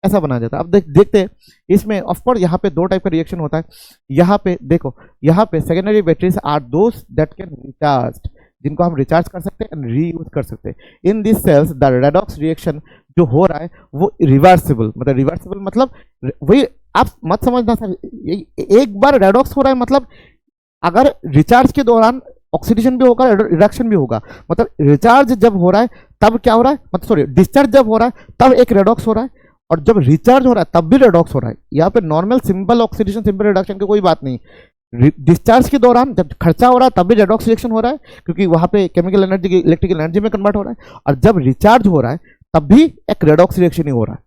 ऐसा बनाया जाता है। अब देखते हैं इसमें ऑफकोर्स यहाँ पे दो टाइप का रिएक्शन होता है। यहाँ पे देखो, यहाँ पे secondary batteries are those that can recharge, जिनको हम रिचार्ज कर सकते हैं एंड रीयूज कर सकते हैं। In this cells the redox reaction जो हो रहा है वो रिवर्सिबल, मतलब रिवर्सिबल मतलब वही, आप मत समझना सर एक बार रेडॉक्स हो रहा है मतलब अगर रिचार्ज के दौरान ऑक्सीडेशन भी होगा, रिडक्शन भी होगा। मतलब रिचार्ज जब हो रहा है तब क्या हो रहा है, मतलब सॉरी डिस्चार्ज जब हो रहा है तब एक रेडॉक्स हो रहा है, और जब रिचार्ज हो रहा है तब भी रेडॉक्स हो रहा है। यहाँ पे normal simple oxidation simple reduction की कोई बात नहीं। डिस्चार्ज के दौरान जब खर्चा हो रहा है तब भी रेडॉक्स रिएक्शन हो रहा है, क्योंकि वहां पे केमिकल एनर्जी इलेक्ट्रिकल एनर्जी में कन्वर्ट हो रहा है, और जब रिचार्ज हो रहा है तब भी एक रेडॉक्स रिएक्शन ही हो रहा है।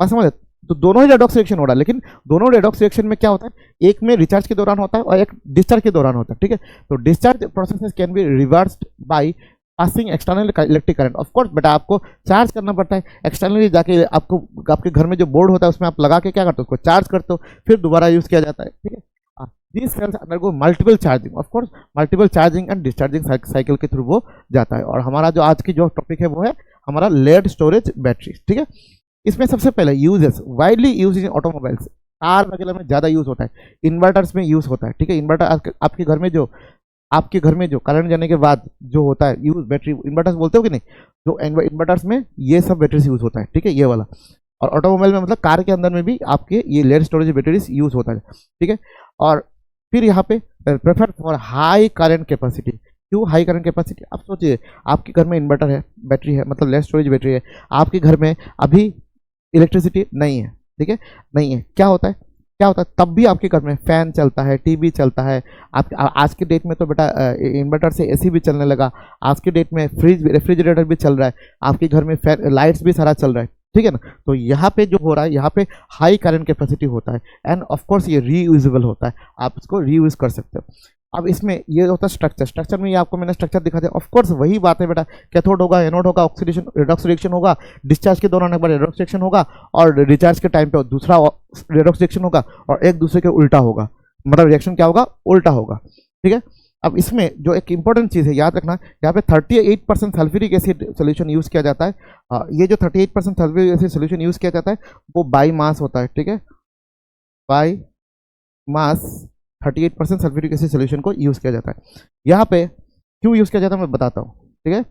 बात समझ, तो दोनों ही रेडॉक्स रिएक्शन हो रहा है। लेकिन दोनों रेडॉक्स रिएक्शन में क्या होता है, एक में रिचार्ज के दौरान होता है और एक डिस्चार्ज के दौरान होता है, ठीक है। तो discharge processes can be reversed by passing external electric current. Of course बेटा आपको चार्ज करना पड़ता है एक्सटर्नली, जाके आपको आपके घर में जो बोर्ड होता है उसमें आप लगा के क्या करते हो, उसको चार्ज करते हो, फिर दोबारा यूज किया जाता है, ठीक है। This sales undergo multiple charging, of course multiple charging and discharging cycle के थ्रू वो जाता है। और हमारा जो आज की जो टॉपिक है वो है हमारा लेड स्टोरेज बैटरी, ठीक है। इसमें सबसे पहले uses, widely use in automobiles, car वगैरह में ज़्यादा यूज होता है, इन्वर्टर्स में यूज होता है, ठीक है। इन्वर्टर आपके घर में जो करंट जाने के बाद जो होता है यूज बैटरी, इन्वर्टर्स बोलते हो कि नहीं, जो इन्वर्टर्स में ये सब बैटरीज यूज होता है, ठीक है, ये वाला। और ऑटोमोबाइल में मतलब कार के अंदर में भी आपके ये लेड स्टोरेज बैटरीज यूज होता है, ठीक है। और फिर यहाँ पे prefer for high current capacity. क्यों हाई करंट कैपेसिटी, आप सोचिए आपके घर में इन्वर्टर है, बैटरी है, मतलब लेड स्टोरेज बैटरी है, आपके घर में अभी इलेक्ट्रिसिटी नहीं है, ठीक है, नहीं है, क्या होता है तब भी आपके घर में फैन चलता है, टीवी चलता है। आप आज के डेट में तो बेटा इन्वर्टर से एसी भी चलने लगा, आज के डेट में फ्रिज रेफ्रिजरेटर भी चल रहा है, आपके घर में फैन लाइट्स भी सारा चल रहा है, ठीक है ना। तो यहाँ पे जो हो रहा है, यहाँ पे हाई करंट कैपेसिटी होता है, एंड ऑफ कोर्स ये रीयूजेबल होता है, आप इसको रीयूज कर सकते हो। अब इसमें ये होता है स्ट्रक्चर में, ये आपको मैंने स्ट्रक्चर दिखा दिया। ऑफ कोर्स वही बात है बेटा, कैथोड होगा, एनोड होगा, ऑक्सीडेशन रिडॉक्स रिएक्शन होगा, डिस्चार्ज के दौरान एक बार रिडॉक्स रिएक्शन होगा, और रिचार्ज के टाइम पे दूसरा रिडॉक्स रिएक्शन होगा, और एक दूसरे के उल्टा होगा, मतलब रिएक्शन क्या होगा, उल्टा होगा, ठीक है। अब इसमें जो एक इंपॉर्टेंट चीज़ है याद रखना, यहाँ पे 38% सल्फ्यूरिक एसिड सोल्यूशन यूज़ किया जाता है। ये जो 38% सल्फ्यूरिक एसिड सोल्यूशन यूज़ किया जाता है वो बाई मास होता है, ठीक है, by mass 38% sulphuric acid solution को यूज़ किया जाता है। यहाँ पे क्यों यूज़ किया जाता है मैं बताता हूँ, ठीक है।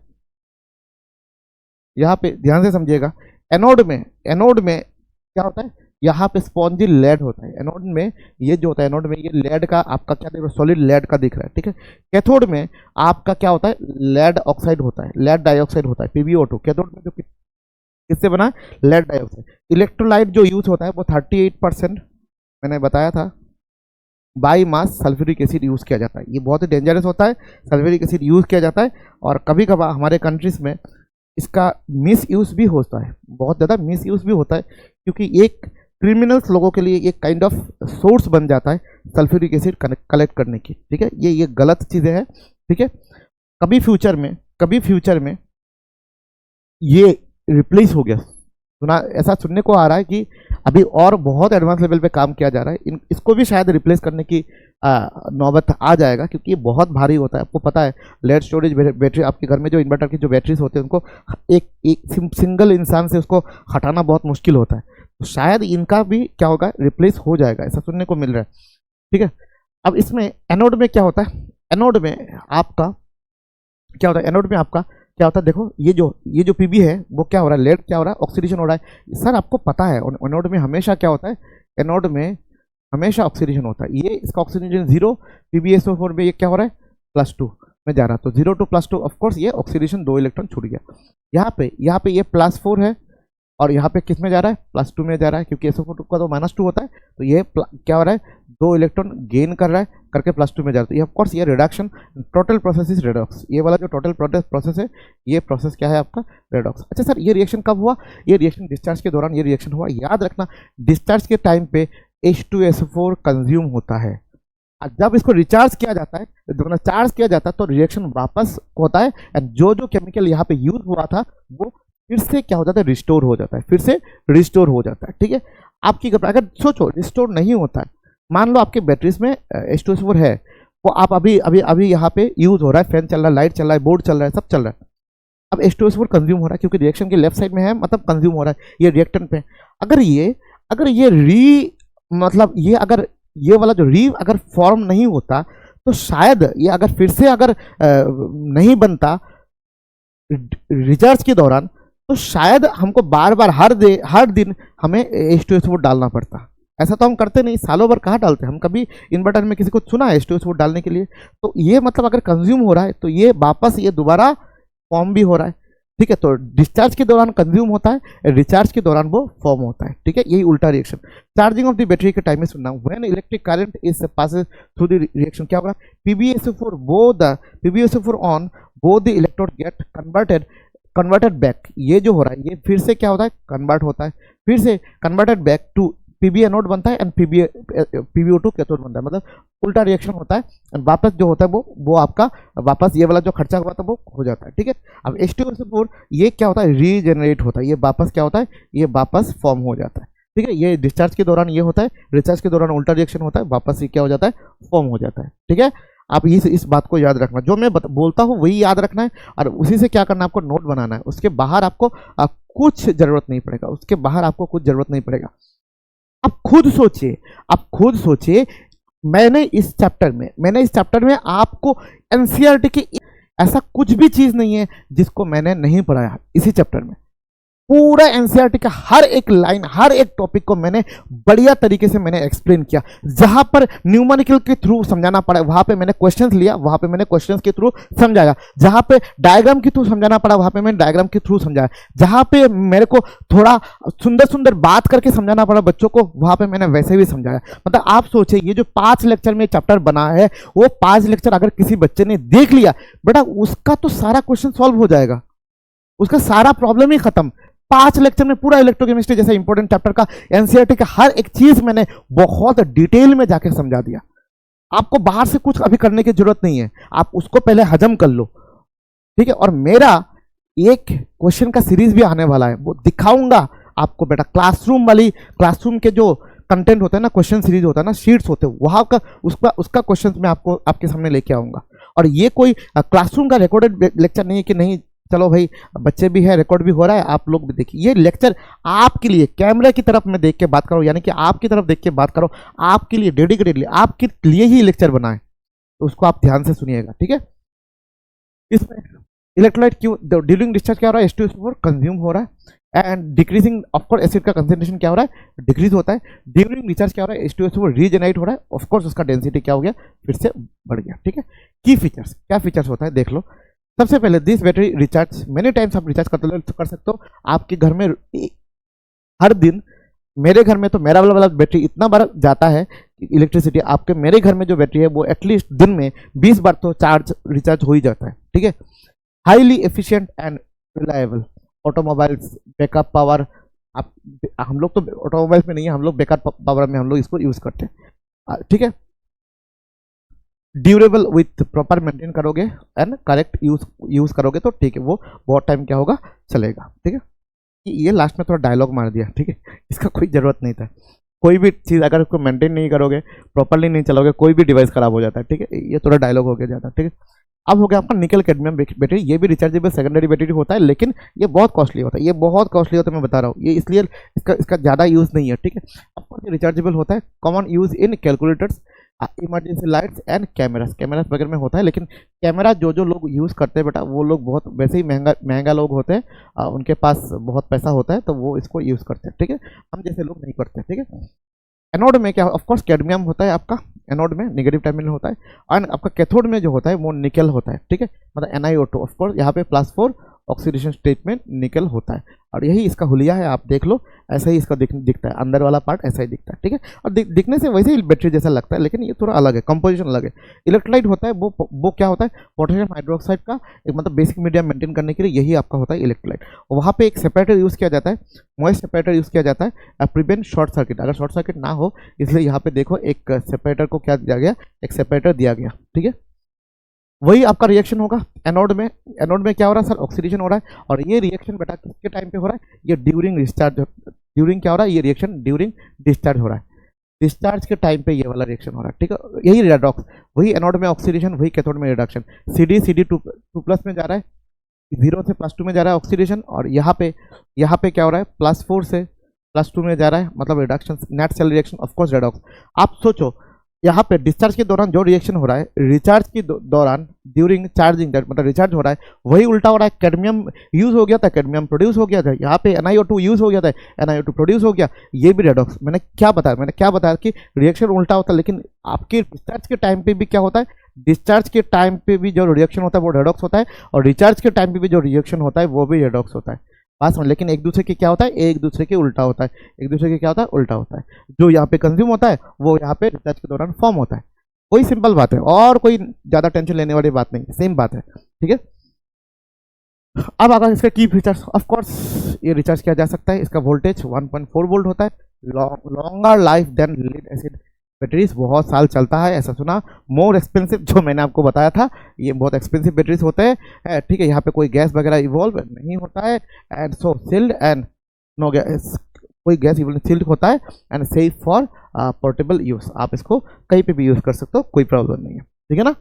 यहाँ पे ध्यान से समझिएगा, एनोड में क्या होता है, यहाँ पे स्पॉन्जी लेड होता है एनोड में। ये जो होता है एनोड में, ये लेड का आपका क्या दिख रहा है, सॉलिड लेड का दिख रहा है, ठीक है। कैथोड में आपका क्या होता है, लेड ऑक्साइड होता है, लेड डाइऑक्साइड होता है, PbO2। कैथोड में जो किससे बना है, लेड डाइऑक्साइड। इलेक्ट्रोलाइट जो यूज होता है वो 38% मैंने बताया था by mass sulphuric acid use किया जाता है। ये बहुत ही डेंजरस होता है, सल्फ्यूरिक एसिड यूज़ किया जाता है। और कभी कभार हमारे कंट्रीज़ में इसका मिस यूज़ भी होता है, बहुत ज़्यादा मिस यूज़ भी होता है, क्योंकि एक क्रिमिनल्स लोगों के लिए एक काइंड ऑफ सोर्स बन जाता है सल्फ्यूरिक एसिड कलेक्ट करने की, ठीक है। ये गलत चीज़ें हैं, ठीक है। कभी फ्यूचर में ये रिप्लेस हो गया, सुना, ऐसा सुनने को आ रहा है कि अभी और बहुत एडवांस लेवल पे काम किया जा रहा है, इसको भी शायद रिप्लेस करने की नौबत आ जाएगा, क्योंकि ये बहुत भारी होता है। आपको पता है लेड स्टोरेज बैटरी, आपके घर में जो इन्वर्टर की जो बैटरीज होते हैं उनको एक सिंगल इंसान से उसको हटाना बहुत मुश्किल होता है। तो शायद इनका भी क्या होगा, रिप्लेस हो जाएगा, ऐसा सुनने को मिल रहा है, ठीक है। अब इसमें एनोड में क्या होता है, एनोड में आपका क्या होता है, एनोड में आपका क्या होता है, देखो ये जो पीबी है वो क्या हो रहा है, लेड क्या हो रहा है, ऑक्सीडेशन हो रहा है। सर आपको पता है एनोड में हमेशा क्या होता है, एनोड में हमेशा ऑक्सीडेशन होता है। ये इसका ऑक्सीडेशन 0, PbSO4 में ये क्या हो रहा है, +2 में जा रहा है। तो 0 to +2 ऑफकोर्स ये ऑक्सीडेशन 2 इलेक्ट्रॉन छूट गया। यहाँ पे ये +4 है और यहाँ पे किस में जा रहा है, +2 में जा रहा है, क्योंकि SO4 का तो -2 होता है। तो ये क्या हो रहा है, 2 इलेक्ट्रॉन गेन कर रहा है, करके +2 में जा रहा है। तो ये ऑफकोर्स ये reduction, total process is redox. ये वाला जो टोटल प्रोसेस है, ये प्रोसेस क्या है आपका, रेडॉक्स। अच्छा सर, ये रिएक्शन कब हुआ, ये रिएक्शन डिस्चार्ज के दौरान ये रिएक्शन हुआ। याद रखना, डिस्चार्ज के टाइम पे H2SO4 कंज्यूम होता है। जब इसको रिचार्ज किया जाता है, दोनों चार्ज किया जाता है, तो रिएक्शन वापस होता है, एंड जो केमिकल यहाँ पे यूज हुआ था वो फिर से क्या हो जाता है, रिस्टोर हो जाता है, फिर से रिस्टोर हो जाता है, ठीक है। आपकी अगर सोचो रिस्टोर नहीं होता है, मान लो आपके बैटरीज में H2SO4 है, वो आप अभी यहाँ पे यूज हो रहा है, फैन चल रहा है, लाइट चल रहा है, बोर्ड चल रहा है, सब चल रहा है। अब H2SO4 कंज्यूम हो रहा है, क्योंकि रिएक्शन के लेफ्ट साइड में है, मतलब कंज्यूम हो रहा है, ये रिएक्टेंट पे। अगर ये मतलब ये वाला जो अगर फॉर्म नहीं होता, तो शायद ये अगर फिर से अगर नहीं बनता रिचार्ज के दौरान, तो शायद हमको बार बार हर दिन हमें H2SO4 डालना पड़ता। ऐसा तो हम करते नहीं, सालों भर कहाँ डालते हैं हम, कभी इन्वर्टर में किसी को सुना है H2SO4 डालने के लिए। तो ये मतलब अगर कंज्यूम हो रहा है, तो ये वापस ये दोबारा फॉर्म भी हो रहा है, ठीक है। तो डिस्चार्ज के दौरान कंज्यूम होता है, रिचार्ज के दौरान वो फॉर्म होता है, ठीक है। यही उल्टा reaction. Charging of the battery के टाइम में सुनना, when electric current is passes through the reaction, क्या होगा, PbSO4 on both the electrode get converted back. ये जो हो रहा है, ये फिर से क्या होता है, कन्वर्ट होता है, फिर से converted back to Pb anode बनता है एंड PbO2 कैथोड बनता है, मतलब उल्टा रिएक्शन होता है। एंड वापस जो होता है वो आपका वापस ये वाला जो खर्चा हुआ था वो हो जाता है, ठीक है। अब H2SO4 ये क्या होता है, रीजनरेट होता है, ये वापस क्या होता है, ये वापस फॉर्म हो जाता है, ठीक है। ये डिस्चार्ज के दौरान ये होता है, रिचार्ज के दौरान उल्टा रिएक्शन होता है, वापस ये क्या हो जाता है, फॉर्म हो जाता है, ठीक है। आप इस बात को याद रखना, जो मैं बोलता हूँ वही याद रखना है, और उसी से क्या करना है, आपको नोट बनाना है। उसके बाहर आपको कुछ जरूरत नहीं पड़ेगा, उसके बाहर आपको कुछ जरूरत नहीं पड़ेगा। आप खुद सोचिए, मैंने इस चैप्टर में आपको एनसीईआरटी की ऐसा कुछ भी चीज नहीं है जिसको मैंने नहीं पढ़ाया इसी चैप्टर में। पूरा एनसीईआरटी का हर एक लाइन, हर एक टॉपिक को मैंने बढ़िया तरीके से मैंने एक्सप्लेन किया। जहां पर न्यूमेरिकल के थ्रू समझाना पड़ा, वहां पे मैंने क्वेश्चंस लिया, वहां पे मैंने क्वेश्चंस के थ्रू समझाया। जहां पे डायग्राम के थ्रू समझाना पड़ा, वहां पे मैंने डायग्राम के थ्रू समझाया। जहां पे मेरे को थोड़ा सुंदर बात करके समझाना पड़ा बच्चों को, वहां पे मैंने वैसे भी समझाया। मतलब आप सोचिए, ये जो 5 लेक्चर में चैप्टर बना है, वो 5 लेक्चर अगर किसी बच्चे ने देख लिया बेटा, उसका तो सारा क्वेश्चन सॉल्व हो जाएगा, उसका सारा प्रॉब्लम ही खत्म। 5 लेक्चर में पूरा इलेक्ट्रोकेमिस्ट्री जैसा इंपॉर्टेंट चैप्टर का एनसीईआरटी का हर एक चीज मैंने बहुत डिटेल में जाकर समझा दिया। आपको बाहर से कुछ अभी करने की जरूरत नहीं है, आप उसको पहले हजम कर लो, ठीक है। और मेरा एक क्वेश्चन का सीरीज भी आने वाला है, वो दिखाऊंगा आपको बेटा। क्लासरूम के जो कंटेंट होता है ना, क्वेश्चन सीरीज होता है ना, शीट्स होते हैं, वहां का उसका क्वेश्चन मैं आपको आपके सामने लेके आऊंगा। और ये कोई क्लासरूम का रिकॉर्डेड लेक्चर नहीं है कि नहीं चलो भाई बच्चे भी है, रिकॉर्ड भी हो रहा है, आप लोग भी देखिए। ये लेक्चर आपके लिए, कैमरे की तरफ मैं देख के बात करो, यानी कि आपकी तरफ देख के बात करो, आपके लिए डेडिकेटेडली आपके लिए ही लेक्चर बना है, तो उसको आप ध्यान से सुनिएगा, ठीक है। इसमें इलेक्ट्रोलाइट क्यों ड्यूरिंग डिस्चार्ज क्या हो रहा है, H2SO4 कंज्यूम हो रहा है, एंड डिक्रीजिंग ऑफकोर्स एसिड का कंसेंट्रेशन क्या हो रहा है, डिक्रीज होता है। ड्यूरिंग रिचार्ज क्या हो रहा है, H2SO रीजनरेट हो रहा है, ऑफकोर्स उसका डेंसिटी क्या हो गया, फिर से बढ़ गया। ठीक है, की फीचर्स, क्या फीचर्स होता है देख लो। सबसे पहले this battery recharge many times, आप रिचार्ज कर सकते हो आपके घर में हर दिन। मेरे घर में तो मेरा वाला बैटरी इतना बार जाता है इलेक्ट्रिसिटी, आपके मेरे घर में जो बैटरी है वो एटलीस्ट दिन में 20 बार तो रिचार्ज हो ही जाता है। ठीक है, highly efficient and reliable, automobiles backup power, आप हम लोग तो ऑटोमोबाइल्स में नहीं है, हम लोग बैकअप पावर में हम लोग इसको यूज करते हैं। ठीक है, ड्यूरेबल विथ प्रॉपर मेंटेन करोगे एंड करेक्ट यूज करोगे तो ठीक है, वो बहुत टाइम क्या होगा, चलेगा। ठीक है, ये लास्ट में थोड़ा डायलॉग मार दिया। ठीक है, इसका कोई ज़रूरत नहीं था। कोई भी चीज़ अगर उसको मेंटेन नहीं करोगे, प्रॉपरली नहीं चलोगे, कोई भी डिवाइस खराब हो जाता है। ठीक है, ये थोड़ा डायलॉग हो गया ज़्यादा। ठीक है, अब हो गया आपका निकल कैडमियम बैटरी। ये भी रिचार्जेबल सेकेंडरी बैटरी होता है, लेकिन ये बहुत कॉस्टली होता है, ये बहुत कॉस्टली होता है, मैं बता रहा हूँ। ये इसलिए इसका ज़्यादा यूज़ नहीं है। ठीक है, ऑफकोर्स ये रिचार्जेबल होता है, common use in calculators, emergency lights and cameras वगैरह में होता है। लेकिन कैमरा जो लोग यूज़ करते हैं बेटा, वो लोग बहुत वैसे ही महंगा लोग होते हैं, उनके पास बहुत पैसा होता है तो वो इसको यूज़ करते हैं। ठीक है, हम जैसे लोग नहीं करते। ठीक है, एनोड में क्या, ऑफकोर्स कैडमियम होता है आपका, एनोड में नेगेटिव टर्मिनल होता है, और आपका कैथोड में जो होता है वो निकल होता है। ठीक है, मतलब NiO2, ऑफकोर्स यहाँ पे +4 ऑक्सीडेशन स्टेट में निकल होता है, और यही इसका हुलिया है। आप देख लो, ऐसा ही इसका दिखता है, अंदर वाला पार्ट ऐसा ही दिखता है। ठीक है, और दिखने से वैसे ही बैटरी जैसा लगता है, लेकिन ये थोड़ा अलग है, कंपोजिशन अलग है। इलेक्ट्रोलाइट होता है, वो क्या होता है, पोटेशियम हाइड्रोक्साइड का एक मतलब बेसिक मीडियम मेंटेन करने के लिए यही आपका होता है इलेक्ट्रोलाइट। वहाँ पे एक सेपरेटर यूज़ किया जाता है, मॉइस्ट सेपरेटर यूज़ किया जाता है, प्रिवेंट शॉर्ट सर्किट, अगर शॉर्ट सर्किट ना हो, इसलिए यहाँ पे देखो एक सेपरेटर को क्या दिया गया, एक सेपरेटर दिया गया। ठीक है, वही आपका रिएक्शन होगा एनोड में। एनोड में क्या हो रहा है सर, ऑक्सीडेशन हो रहा है, और ये रिएक्शन बेटा किसके टाइम पे हो रहा है, ये ड्यूरिंग डिस्चार्ज, ड्यूरिंग क्या हो रहा है, ये रिएक्शन ड्यूरिंग डिस्चार्ज हो रहा है, डिस्चार्ज के टाइम पे ये वाला रिएक्शन हो रहा है। ठीक है, यही रेडॉक्स, वही एनोड में ऑक्सीडेशन, वही कैथोड में रिडक्शन। CD2+ में जा रहा है, 0 से +2 में जा रहा है ऑक्सीडेशन, और यहाँ पे क्या हो रहा है, +4 से +2 में जा रहा है, मतलब reduction, net cell reaction, of course redox. आप सोचो यहाँ पे डिस्चार्ज के दौरान जो रिएक्शन हो रहा है, रिचार्ज के दौरान ड्यूरिंग चार्जिंग मतलब रिचार्ज हो रहा है, वही उल्टा हो रहा है। कैडमियम यूज हो गया था, कैडमियम प्रोड्यूस हो गया था, यहाँ पे NiO2 यूज हो गया था, NiO2 प्रोड्यूस हो गया, ये भी रेडॉक्स। मैंने क्या बताया कि रिएक्शन उल्टा होता है, लेकिन आपके डिस्चार्ज के टाइम पे भी क्या होता है, डिस्चार्ज के टाइम पे भी जो रिएक्शन होता है वो रेडॉक्स होता है, और रिचार्ज के टाइम पे भी जो रिएक्शन होता है वो भी रेडॉक्स होता है। बात समझ, लेकिन एक दूसरे के क्या होता है, एक दूसरे के उल्टा होता है, एक दूसरे के क्या होता है, उल्टा होता है। जो यहाँ पे कंज्यूम होता है वो यहाँ पे रिचार्ज के दौरान फॉर्म होता है। कोई सिंपल बात है, और कोई ज़्यादा टेंशन लेने वाली बात नहीं, सेम बात है। ठीक है, अब अगर इसके की फीचर्स, ऑफ कोर्स ये रिचार्ज किया जा सकता है, इसका वोल्टेज 1.4 वोल्ट होता है, longer life than lead acid batteries, बहुत साल चलता है ऐसा सुना। मोर एक्सपेंसिव, जो मैंने आपको बताया था, ये बहुत एक्सपेंसिव बैटरीज होते हैं। ठीक है, यहाँ पे कोई गैस वगैरह इवॉल्व नहीं होता है, and so sealed and no gas, कोई गैस इवॉल्व सील्ड होता है, and safe for portable use, आप इसको कहीं पे भी यूज कर सकते हो, कोई प्रॉब्लम नहीं है। ठीक है ना,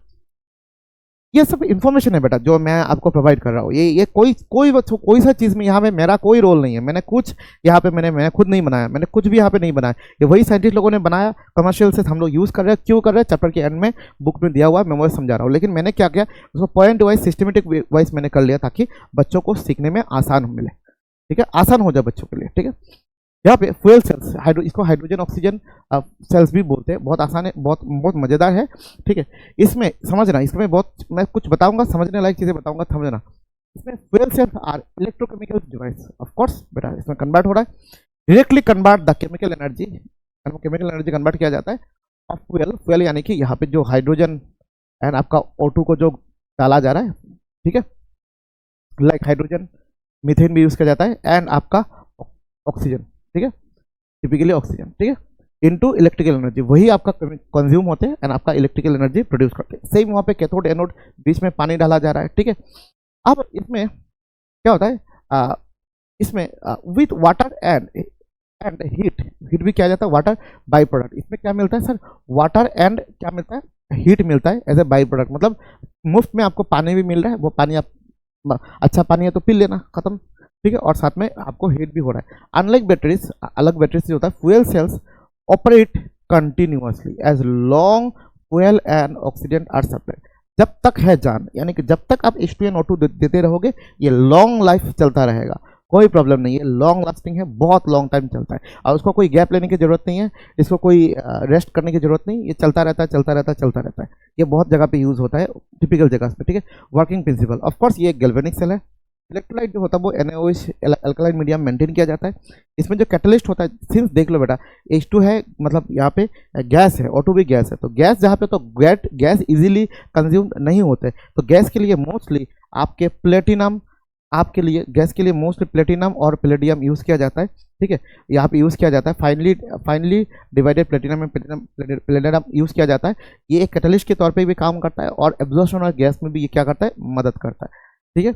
ये सब इन्फॉर्मेशन है बेटा जो मैं आपको प्रोवाइड कर रहा हूँ। ये कोई सा चीज़ में यहाँ पे मेरा कोई रोल नहीं है। मैंने कुछ यहाँ पे मैंने खुद नहीं बनाया, मैंने कुछ भी यहाँ पे नहीं बनाया, ये वही साइंटिस्ट लोगों ने बनाया, कमर्शियल से हम लोग यूज़ कर रहे हैं। क्यों कर रहे हैं, चैप्टर के एंड में बुक में दिया हुआ है, मैं वो समझा रहा हूँ। लेकिन मैंने क्या किया, उसको पॉइंट वाइज सिस्टमेटिक वाइज मैंने कर लिया, ताकि बच्चों को सीखने में आसान मिले। ठीक है, आसान हो जाए बच्चों के लिए। ठीक है, यहाँ पे फ्यूल सेल्स, इसको हाइड्रोजन ऑक्सीजन सेल्स भी बोलते हैं, बहुत आसान है, बहुत मज़ेदार है। ठीक है, इसमें समझना, इसमें मैं कुछ बताऊंगा, समझने लायक चीज़ें बताऊंगा, समझना। इसमें fuel cells are electrochemical device, of course बेटा इसमें कन्वर्ट हो रहा है, directly convert the chemical energy convert किया जाता है ऑफ फ्यूल यानी कि यहाँ पे जो हाइड्रोजन एंड आपका O2 को जो डाला जा रहा है, ठीक है, लाइक हाइड्रोजन, मीथेन भी यूज़ किया जाता है, एंड आपका ऑक्सीजन, ठीक है, टिपिकली ऑक्सीजन, ठीक है, इनटू इलेक्ट्रिकल एनर्जी, वही आपका कंज्यूम होते हैं एंड आपका इलेक्ट्रिकल एनर्जी प्रोड्यूस करते हैं। सेम वहाँ पे कैथोड एनोड, बीच में पानी डाला जा रहा है। ठीक है, अब इसमें क्या होता है, इसमें विथ वाटर एंड हीट भी किया जाता है, वाटर बाई प्रोडक्ट। इसमें क्या मिलता है सर, वाटर एंड क्या मिलता है, हीट मिलता है एज ए बाई प्रोडक्ट। मतलब मुफ्त में आपको पानी भी मिल रहा है, वो पानी आप अच्छा पानी है तो पी लेना, खत्म। ठीक है, और साथ में आपको हीट भी हो रहा है। अनलाइक बैटरीज, अलग बैटरीज से होता है, fuel cells operate continuously as long fuel and oxidant are supplied. जब तक है जान, यानी कि जब तक आप H2NO2 देते रहोगे, ये लॉन्ग लाइफ चलता रहेगा, कोई प्रॉब्लम नहीं है, लॉन्ग लास्टिंग है, बहुत लॉन्ग टाइम चलता है और उसको कोई गैप लेने की ज़रूरत नहीं है, इसको कोई रेस्ट करने की ज़रूरत नहीं, ये चलता रहता है चलता रहता है चलता रहता है। ये बहुत जगह पे यूज़ होता है, टिपिकल जगह पे, ठीक है। वर्किंग प्रिंसिपल, ऑफ कोर्स ये एक गैल्वेनिक सेल है। इलेक्ट्रोलाइट जो होता है वो NaOH अल्कलाइन मीडियम मेंटेन किया जाता है। इसमें जो कैटलिस्ट होता है, सिंस देख लो बेटा H2 है, मतलब यहाँ पे गैस है, O2 भी गैस है, तो गैस जहाँ पे तो गैस इजीली कंज्यूम नहीं होते, तो गैस के लिए मोस्टली आपके प्लेटिनम, आपके लिए गैस के लिए मोस्टली प्लेटिनम और प्लेडियम यूज़ किया जाता है, ठीक है। यहाँ पे यूज़ किया जाता है, फाइनली डिवाइडेड प्लेटिनम में प्लेटिनम यूज़ किया जाता है। ये एक कैटलिस्ट के तौर पे भी काम करता है और एब्जॉर्प्शन और गैस में भी ये क्या करता है, मदद करता है, ठीक है।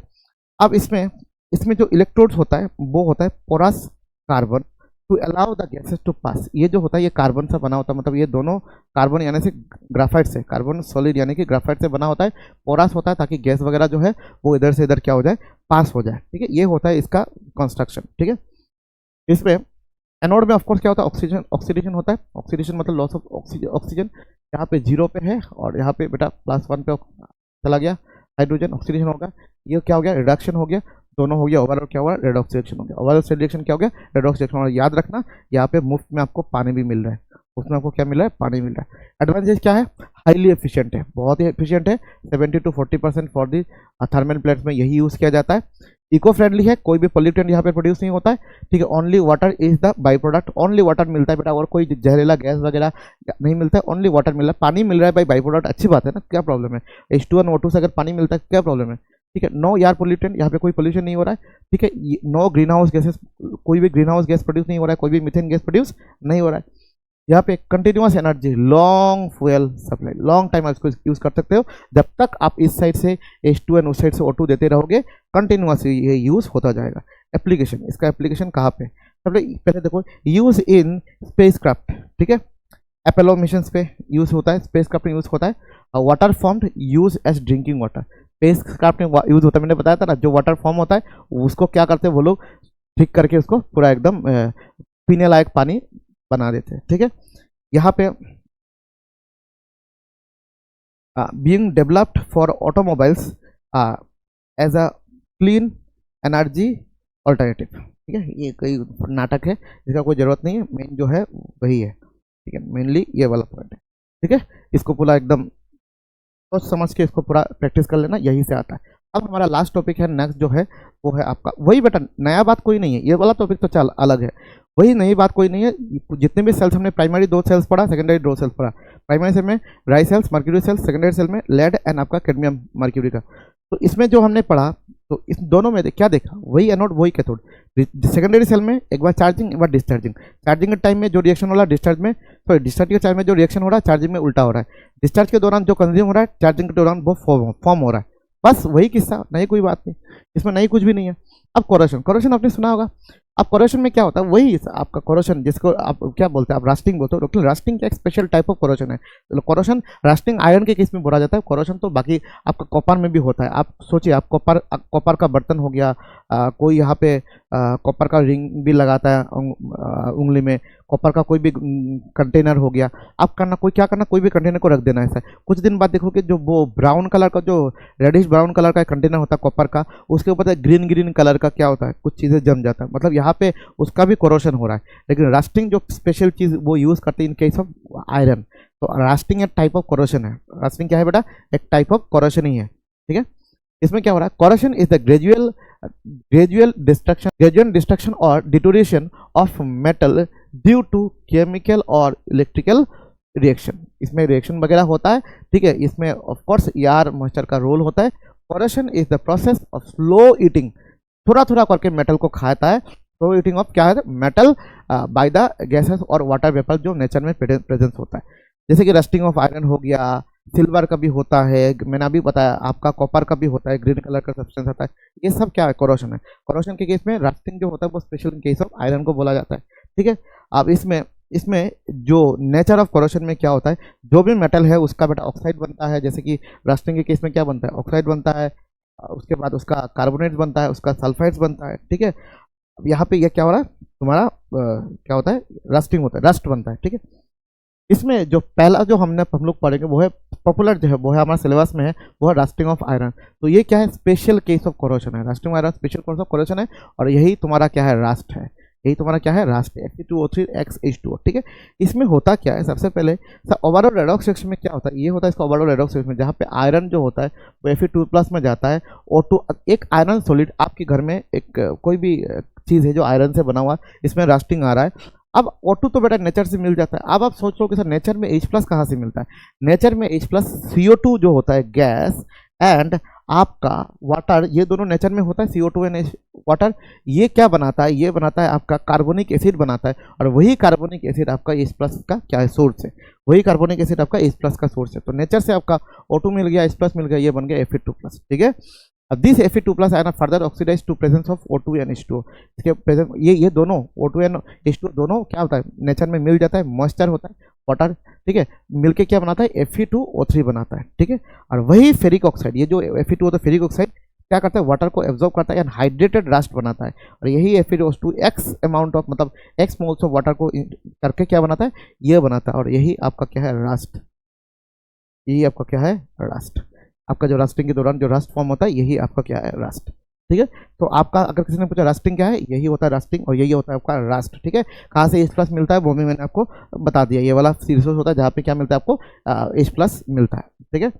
अब इसमें जो इलेक्ट्रोड्स होता है वो होता है porous carbon to allow the gases to pass. ये जो होता है ये कार्बन से बना होता है, मतलब ये दोनों कार्बन यानी से ग्राफाइट से, कार्बन सॉलिड यानी कि ग्राफाइट से बना होता है, पोरस होता है ताकि गैस वगैरह जो है वो इधर से इधर क्या हो जाए, पास हो जाए, ठीक है। ये होता है इसका कंस्ट्रक्शन, ठीक है। इसमें एनोड में ऑफकोर्स क्या होता है, ऑक्सीडेशन होता है। ऑक्सीडेशन मतलब लॉस ऑफ ऑक्सीजन, यहाँ पे 0 पे है और यहाँ पे बेटा +1 पे चला गया हाइड्रोजन, ऑक्सीडेशन होगा। ये क्या हो गया, रिडक्शन हो गया, दोनों हो गया, ओवरऑल क्या हुआ, रेडॉक्स रिएक्शन हो गया। ओवरऑल रिएक्शन क्या हो गया, रेडॉक्स रिएक्शन। और याद रखना यहाँ पे मुफ्त में आपको पानी भी मिल रहा है, उसमें आपको क्या मिल रहा है, पानी मिल रहा है। एडवांटेज क्या है, हाईली एफिशिएंट है, बहुत ही एफिशिएंट है, 70 to 40% for the thermal plates में यही यूज़ किया जाता है। इको फ्रेंडली है, कोई भी पोल्यूटेंट यहाँ पे प्रोड्यूस नहीं होता है, ठीक है। Only water is the by product, only water मिलता है बेटा, और कोई जहरीला गैस वगैरह नहीं मिलता है, ओनली वाटर मिल रहा है। पानी मिल रहा है भाई, बाई प्रोडक्ट, अच्छी बात है ना, क्या प्रॉब्लम है। H2 और O2 से अगर पानी मिलता है क्या प्रॉब्लम है, ठीक है। नो एयर पोल्यूटेंट, यहाँ पे कोई पोल्यूशन नहीं हो रहा है, ठीक है। नो ग्रीन हाउस गैसेस, कोई भी ग्रीन हाउस गैस प्रोड्यूस नहीं हो रहा है, कोई भी मीथेन गैस प्रोड्यूस नहीं हो रहा है। यहाँ पे continuous energy, long fuel supply, long time आप इसको यूज कर सकते हो, जब तक आप इस साइड से H2 एंड उस साइड से O2 देते रहोगे, कंटिन्यूअस ये यूज होता जाएगा। एप्लीकेशन, इसका एप्लीकेशन कहाँ पे, सबसे पहले देखो, यूज इन स्पेसक्राफ्ट, ठीक है। अपोलो मिशन पे यूज होता है, स्पेसक्राफ्ट में यूज होता है। Water formed use as drinking water, spacecraft में यूज होता है, मैंने बताया था ना, जो वाटर फॉर्म होता है उसको क्या करते हैं वो लोग, ठीक करके उसको पूरा एकदम पीने लायक पानी बना देते हैं, ठीक है। यहाँ पे being developed for automobiles as a clean energy alternative, ठीक है। ये कोई नाटक है, इसका कोई ज़रूरत नहीं है, मेन जो है वही है, ठीक है। मेनली ये वाला पॉइंट है, ठीक है। इसको पूरा एकदम सोच समझ के इसको पूरा प्रैक्टिस कर लेना, यही से आता है। अब हमारा लास्ट टॉपिक है, नेक्स्ट जो है वो है आपका वही बेटा, नया बात कोई नहीं है, ये वाला टॉपिक तो चल अलग है, वही नई बात कोई नहीं है। जितने भी सेल्स हमने प्राइमरी 2 सेल्स पढ़ा, सेकेंडरी 2 सेल्स पढ़ा। प्राइमरी सेल में dry cells, mercury cells, secondary cell में लेड एंड आपका कैडमियम मर्क्यूरी का। तो इसमें जो हमने पढ़ा, तो इस दोनों में क्या देखा, वही एनोड वही कैथोड। सेकेंडरी सेल में एक बार चार्जिंग एक बार डिस्चार्जिंग, चार्जिंग के टाइम में जो रिएक्शन हो रहा है डिस्चार्ज में, सॉरी डिस्चार्ज के टाइम में जो रिएक्शन हो रहा है चार्जिंग में उल्टा हो रहा है। डिस्चार्ज के दौरान जो कंज्यूम हो रहा है चार्जिंग के दौरान वो फॉर्म हो रहा है, बस वही किस्सा, नई कोई बात नहीं, इसमें नई कुछ भी नहीं है। अब कोरोशन, कोरोशन आपने सुना होगा। अब कोरोशन में क्या होता है, वही आपका कोरोशन, जिसको आप क्या बोलते हैं, आप रास्टिंग बोलते हो, लेकिन रास्टिंग का एक स्पेशल टाइप ऑफ कोरोशन है। तो कोरोशन रास्टिंग आयरन के केस में बोला जाता है, कोरोशन तो बाकी आपका कॉपर में भी होता है। आप सोचिए, आप कॉपर का बर्तन हो गया, कोई यहाँ पे कॉपर का रिंग भी लगाता है उंगली में, कॉपर का कोई भी कंटेनर हो गया, आप करना कोई क्या करना, कोई भी कंटेनर को रख देना ऐसा। कुछ दिन बाद देखोगे जो वो ब्राउन कलर का, जो रेडिश ब्राउन कलर का कंटेनर होता है कॉपर का, उसके ऊपर ग्रीन ग्रीन कलर का क्या होता है, कुछ चीज़ें जम जाता है, मतलब यहाँ पे उसका भी कोरोशन हो रहा है। लेकिन रास्टिंग जो स्पेशल चीज़ वो यूज़ करते हैं इन केस ऑफ आयरन, तो रास्टिंग एक टाइप ऑफ कोरोशन है। रास्टिंग क्या है बेटा, एक टाइप ऑफ कोरोशन ही है, ठीक है। इसमें क्या हो रहा है, corrosion is the gradual destruction और deterioration of metal due to chemical और इलेक्ट्रिकल रिएक्शन। इसमें रिएक्शन वगैरह होता है, ठीक है। इसमें ऑफ कोर्स एयर मॉइस्चर का रोल होता है। Corrosion is the process of slow eating, थोड़ा थोड़ा करके मेटल को खाता है। स्लो ईटिंग ऑफ क्या है, मेटल बाय द गैसेस और वाटर वेपर जो नेचर में प्रेजेंस होता है। जैसे कि रस्टिंग ऑफ आयरन हो गया, सिल्वर का भी होता है, मैंने अभी बताया, आपका कॉपर का भी होता है, ग्रीन कलर का सब्सटेंस आता है। ये सब क्या है, कोरोशन है। कोरोशन के केस में रस्टिंग जो होता है वो special in case of iron को बोला जाता है, ठीक है। अब इसमें जो नेचर ऑफ कोरोशन में क्या होता है, जो भी मेटल है उसका बेटा ऑक्साइड बनता है। जैसे कि रस्टिंग के केस में क्या बनता है, ऑक्साइड बनता है, उसके बाद उसका कार्बोनेट बनता है, उसका सल्फाइड्स बनता है, ठीक है। अब यहाँ पे ये क्या हो रहा है तुम्हारा, क्या होता है, रस्टिंग होता है, रस्ट बनता है, ठीक है। इसमें जो पहला जो हम लोग पढ़ेंगे वो है पॉपुलर, जो है वो है हमारा सिलेबस में है, वो है रस्टिंग ऑफ आयरन। तो ये क्या है, स्पेशल केस ऑफ कोरोशन है, rusting iron special case of corrosion है, और यही तुम्हारा क्या है, रास्ट है, यही तुम्हारा क्या है, रास्ट Fe2O3 ठीक है। इसमें होता क्या है, सबसे पहले सर ओवरऑल रेडॉक्स रिएक्शन में क्या होता है, ये होता है इसका ओवरऑल रेडॉक्स रिएक्शन में, जहाँ पे आयरन जो होता है वो Fe2+ में जाता है, O2 एक आयरन सॉलिड आपके घर में एक कोई भी चीज़ है जो आयरन से बना हुआ है, इसमें रस्टिंग आ रहा है। अब O2 तो बेटा नेचर से मिल जाता है। अब आप सोचो कि सर नेचर में H+ कहाँ से मिलता है, नेचर में H+ CO2 जो होता है गैस एंड आपका वाटर, ये दोनों नेचर में होता है, CO2 एंड वाटर, ये क्या बनाता है, ये बनाता है आपका कार्बोनिक एसिड बनाता है, और वही कार्बोनिक एसिड आपका H+ का क्या है, सोर्स है, वही कार्बोनिक एसिड आपका H+ का सोर्स है। तो नेचर से आपका O2 मिल गया, H+ मिल गया, ये बन गया Fe2+, ठीक है। अब this Fe2+ ion further oxidise to presence of O2 and H2O, इसके प्रेजेंस ये दोनों O2 एंड H2O दोनों क्या होता है, नेचर में मिल जाता है, मॉइस्चर होता है, वाटर, ठीक है, मिलके क्या बनाता है, Fe2O3 बनाता है, ठीक है। और वही फेरिक ऑक्साइड, ये जो Fe2 होता है फेरिक ऑक्साइड क्या करता है, वाटर को एब्जॉर्ब करता है एंड हाइड्रेटेड रस्ट बनाता है, और यही Fe2O2 एक्स अमाउंट ऑफ मतलब एक्स मोल्स ऑफ वाटर को करके क्या बनाता है, ये बनाता है, और यही आपका क्या है, रस्ट, यही आपका क्या है, रस्ट। आपका जो रस्टिंग के दौरान जो रस्ट फॉर्म होता है, यही आपका क्या है, रस्ट, ठीक है। तो आपका अगर किसी ने पूछा रस्टिंग क्या है, यही होता है रस्टिंग, और यही होता है आपका रस्ट, ठीक है। कहाँ से H+ मिलता है वो भी मैंने आपको बता दिया, ये वाला रिसोर्स होता है जहाँ पे क्या मिलता है आपको, H+ मिलता है, ठीक है।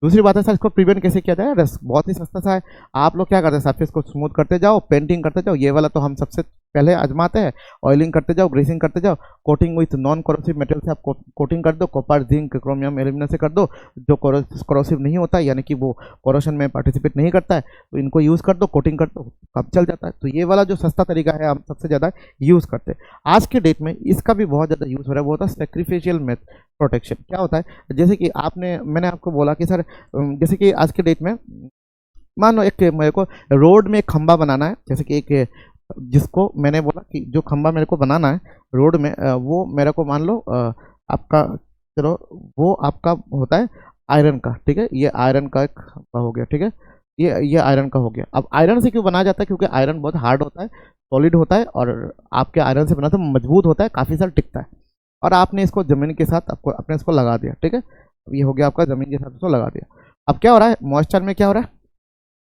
दूसरी बात है सर, इसको प्रिवेंट कैसे किया जाए, बहुत ही सस्ता सा है। आप लोग क्या करते हैं, सरफेस को स्मूथ करते जाओ, पेंटिंग करते जाओ, ये वाला तो हम सबसे पहले आजमाते हैं, ऑयलिंग करते जाओ, ग्रीसिंग करते जाओ, coating with non corrosive material से आप कोटिंग कर दो, कॉपर जिंक क्रोमियम एल्यूमिनियम से कर दो, जो कोरोसिव नहीं होता है, यानी कि वो कोरोशन में पार्टिसिपेट नहीं करता है, तो इनको यूज़ कर दो, कोटिंग कर दो, काम चल जाता है। तो ये वाला जो सस्ता तरीका है हम सबसे ज़्यादा यूज़ करते हैं। आज के डेट में इसका भी बहुत ज़्यादा यूज़ हो रहा है, वो होता है सेक्रीफिशियल मेथ प्रोटेक्शन। क्या होता है, जैसे कि मैंने आपको बोला कि सर जैसे कि आज के डेट में मान लो एक मेरे को रोड में एक खंबा बनाना है, जैसे कि एक जिसको मैंने बोला कि जो खंबा मेरे को बनाना है रोड में, वो मेरे को मान लो आपका, चलो वो आपका होता है आयरन का, ठीक है, ये आयरन का एक खंबा हो गया, ठीक है, ये आयरन का हो गया। अब आयरन से क्यों बनाया जाता है, क्योंकि आयरन बहुत हार्ड होता है, सॉलिड होता है, और आपके आयरन से बना तो मजबूत होता है, काफ़ी साल टिकता है। और आपने इसको ज़मीन के साथ आपको अपने इसको लगा दिया, ठीक है, अब ये हो गया आपका ज़मीन के साथ इसको लगा दिया। अब क्या हो रहा है, मॉइस्चर में क्या हो रहा है,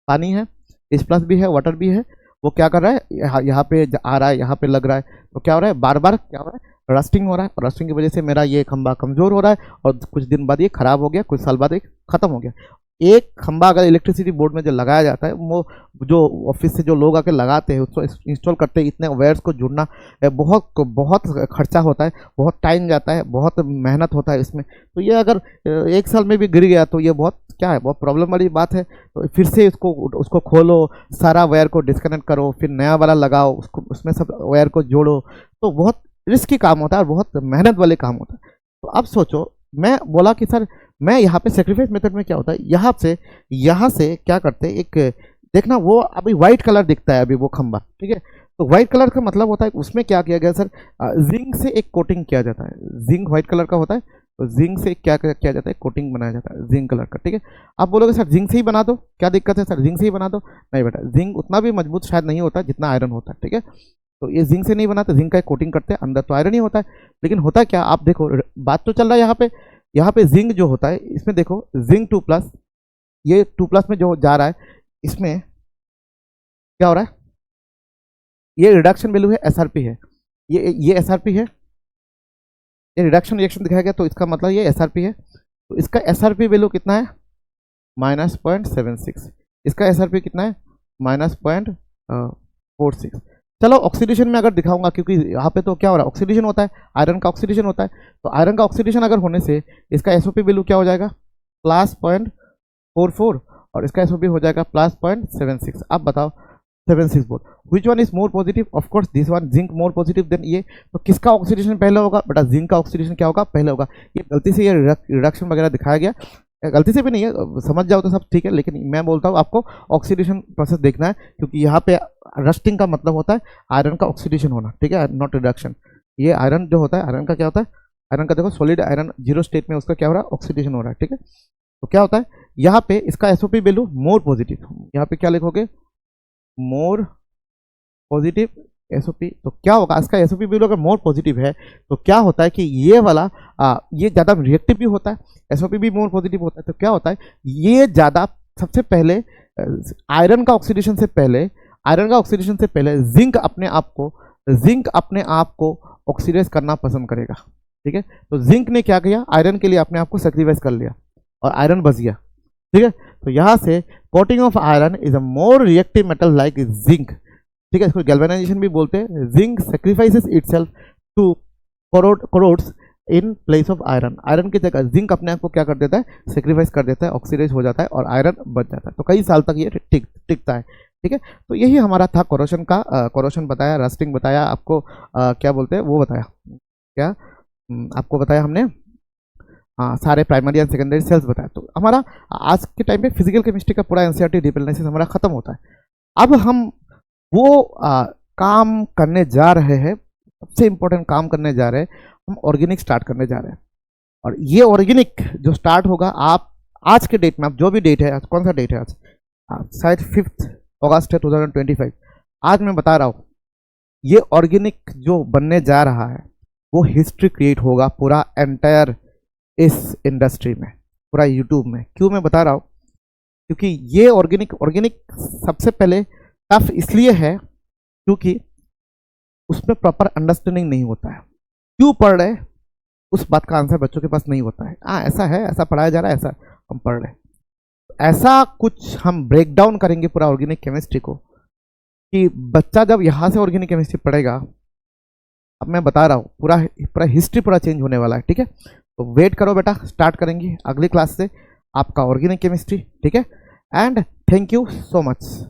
पानी है, H+ भी है, वाटर भी है, वो क्या कर रहा है, यहाँ पे आ रहा है, यहाँ पे लग रहा है, तो क्या हो रहा है, बार बार क्या हो रहा है, रस्टिंग हो रहा है, और रस्टिंग की वजह से मेरा ये खंबा कमज़ोर हो रहा है, और कुछ दिन बाद ये खराब हो गया, कुछ साल बाद ये ख़त्म हो गया। एक खंबा अगर इलेक्ट्रिसिटी बोर्ड में जो लगाया जाता है, वो जो ऑफिस से जो लोग आके लगाते हैं उसको इंस्टॉल करते हैं, इतने वायर्स को जुड़ना बहुत बहुत खर्चा होता है, बहुत टाइम जाता है, बहुत मेहनत होता है इसमें। तो ये अगर एक साल में भी गिर गया तो ये बहुत क्या है, बहुत प्रॉब्लम वाली बात है। तो फिर से उसको खोलो, सारा वायर को डिस्कनेक्ट करो, फिर नया वाला लगाओ, उसको उसमें सब वायर को जोड़ो, तो बहुत रिस्की काम होता है और बहुत मेहनत वाले काम होता है। तो अब सोचो, मैं बोला कि सर मैं यहाँ पे सेक्रीफाइस मेथड में क्या होता है, यहाँ से क्या करते हैं, एक देखना वो अभी व्हाइट कलर दिखता है अभी वो खंबा, ठीक है। तो व्हाइट कलर का मतलब होता है उसमें क्या किया गया सर, जिंक से एक कोटिंग किया जाता है, जिंक व्हाइट कलर का होता है, तो जिंक से क्या किया जाता है, कोटिंग बनाया जाता है जिंक कलर का, ठीक है। आप बोलोगे सर जिंक से ही बना दो, क्या दिक्कत है सर, जिंक से ही बना दो, नहीं बेटा, जिंक उतना भी मजबूत शायद नहीं होता जितना आयरन होता है, ठीक है। तो ये जिंक से नहीं बनाते, जिंक का एक कोटिंग करते हैं, अंदर तो आयरन ही होता है। लेकिन होता क्या, आप देखो बात तो चल रहा है यहाँ पे जिंक जो होता है, इसमें देखो जिंक 2+, ये 2+ में जो जा रहा है, इसमें क्या हो रहा है, ये रिडक्शन वैल्यू है, SRP है, ये SRP है, ये रिडक्शन रिएक्शन दिखाया गया, तो इसका मतलब ये SRP है। तो इसका SRP वैल्यू कितना है, -0.76, इसका SRP कितना है, -0.46। चलो ऑक्सीडेशन में अगर दिखाऊंगा, क्योंकि यहाँ पे तो क्या हो रहा है, ऑक्सीडेशन होता है, आयरन का ऑक्सीडेशन होता है, तो आयरन का ऑक्सीडेशन अगर होने से इसका SOP वैल्यू क्या हो जाएगा, +0.44, और इसका SOP हो जाएगा +0.76। अब बताओ 76 बोल, which one is more positive, of course this one, zinc more positive than ये। तो किसका ऑक्सीडेशन पहले होगा बेटा, जिंक का ऑक्सीडेशन क्या होगा, पहले होगा। ये गलती से ये रिडक्शन वगैरह दिखाया गया, गलती से भी नहीं है, समझ जाओ तो सब ठीक है, लेकिन मैं बोलता हूँ आपको ऑक्सीडेशन प्रोसेस देखना है, क्योंकि यहाँ पे रस्टिंग का मतलब होता है आयरन का ऑक्सीडेशन होना, ठीक है, नॉट रिडक्शन। ये आयरन जो होता है, आयरन का क्या होता है, आयरन का देखो सॉलिड आयरन जीरो स्टेट में उसका क्या हो रहा है, ऑक्सीडेशन हो रहा है, ठीक है। तो क्या होता है यहाँ पे इसका SOP वैल्यू मोर पॉजिटिव, यहाँ पे क्या लिखोगे, मोर पॉजिटिव एसओपी, तो क्या होगा, इसका एसओपी भी अगर मोर पॉजिटिव है तो क्या होता है कि ये वाला ये ज़्यादा रिएक्टिव भी होता है, एसओपी भी मोर पॉजिटिव होता है, तो क्या होता है ये ज़्यादा सबसे पहले आयरन का ऑक्सीडेशन से पहले जिंक अपने आप को ऑक्सीडाइज करना पसंद करेगा। ठीक है, तो जिंक ने क्या किया, आयरन के लिए अपने आप को सेक्रीफाइस कर लिया और आयरन बच गया। ठीक है, तो यहाँ से coating of iron is a more reactive metal like zinc. ठीक है, इसको गैल्वेनाइजेशन भी बोलते हैं। Zinc sacrifices itself to corrodes in place of iron. Iron की जगह जिंक अपने आप को क्या कर देता है, सेक्रीफाइस कर देता है, ऑक्सीडाइज हो जाता है और आयरन बच जाता है। तो कई साल तक ये टिकता है। ठीक है, तो यही हमारा था कोरोशन का। कोरोशन बताया, रस्टिंग बताया, आपको क्या बोलते हैं वो बताया, क्या आपको बताया हमने, सारे प्राइमरी एंड सेकेंडरी सेल्स बताया। तो हमारा आज के टाइम पे फिजिकल केमिस्ट्री का पूरा एनसीईआरटी डीप एनालिसिस हमारा खत्म होता है। अब हम वो काम करने जा रहे हैं, सबसे इंपॉर्टेंट काम करने जा रहे हैं, हम ऑर्गेनिक स्टार्ट करने जा रहे हैं। और ये ऑर्गेनिक जो स्टार्ट होगा, आप आज के डेट में, आप जो भी डेट है आज, कौन सा डेट है आज, शायद 5 अगस्त है 2025। आज मैं बता रहा हूँ ये ऑर्गेनिक जो बनने जा रहा है वो हिस्ट्री क्रिएट होगा पूरा एंटायर इस इंडस्ट्री में, पूरा यूट्यूब में। क्यों मैं बता रहा हूँ, क्योंकि ये ऑर्गेनिक सबसे पहले टफ इसलिए है क्योंकि उसमें प्रॉपर अंडरस्टैंडिंग नहीं होता है। क्यों पढ़ रहे उस बात का आंसर बच्चों के पास नहीं होता है। ऐसा है, ऐसा पढ़ाया जा रहा है, ऐसा हम पढ़ रहे हैं। ऐसा कुछ हम ब्रेक डाउन करेंगे पूरा ऑर्गेनिक केमिस्ट्री को कि बच्चा जब यहाँ से ऑर्गेनिक केमिस्ट्री पढ़ेगा, अब मैं बता रहा हूँ पूरा हिस्ट्री पूरा चेंज होने वाला है। ठीक है, तो वेट करो बेटा, स्टार्ट करेंगे अगली क्लास से आपका ऑर्गेनिक केमिस्ट्री। ठीक है, and thank you so much.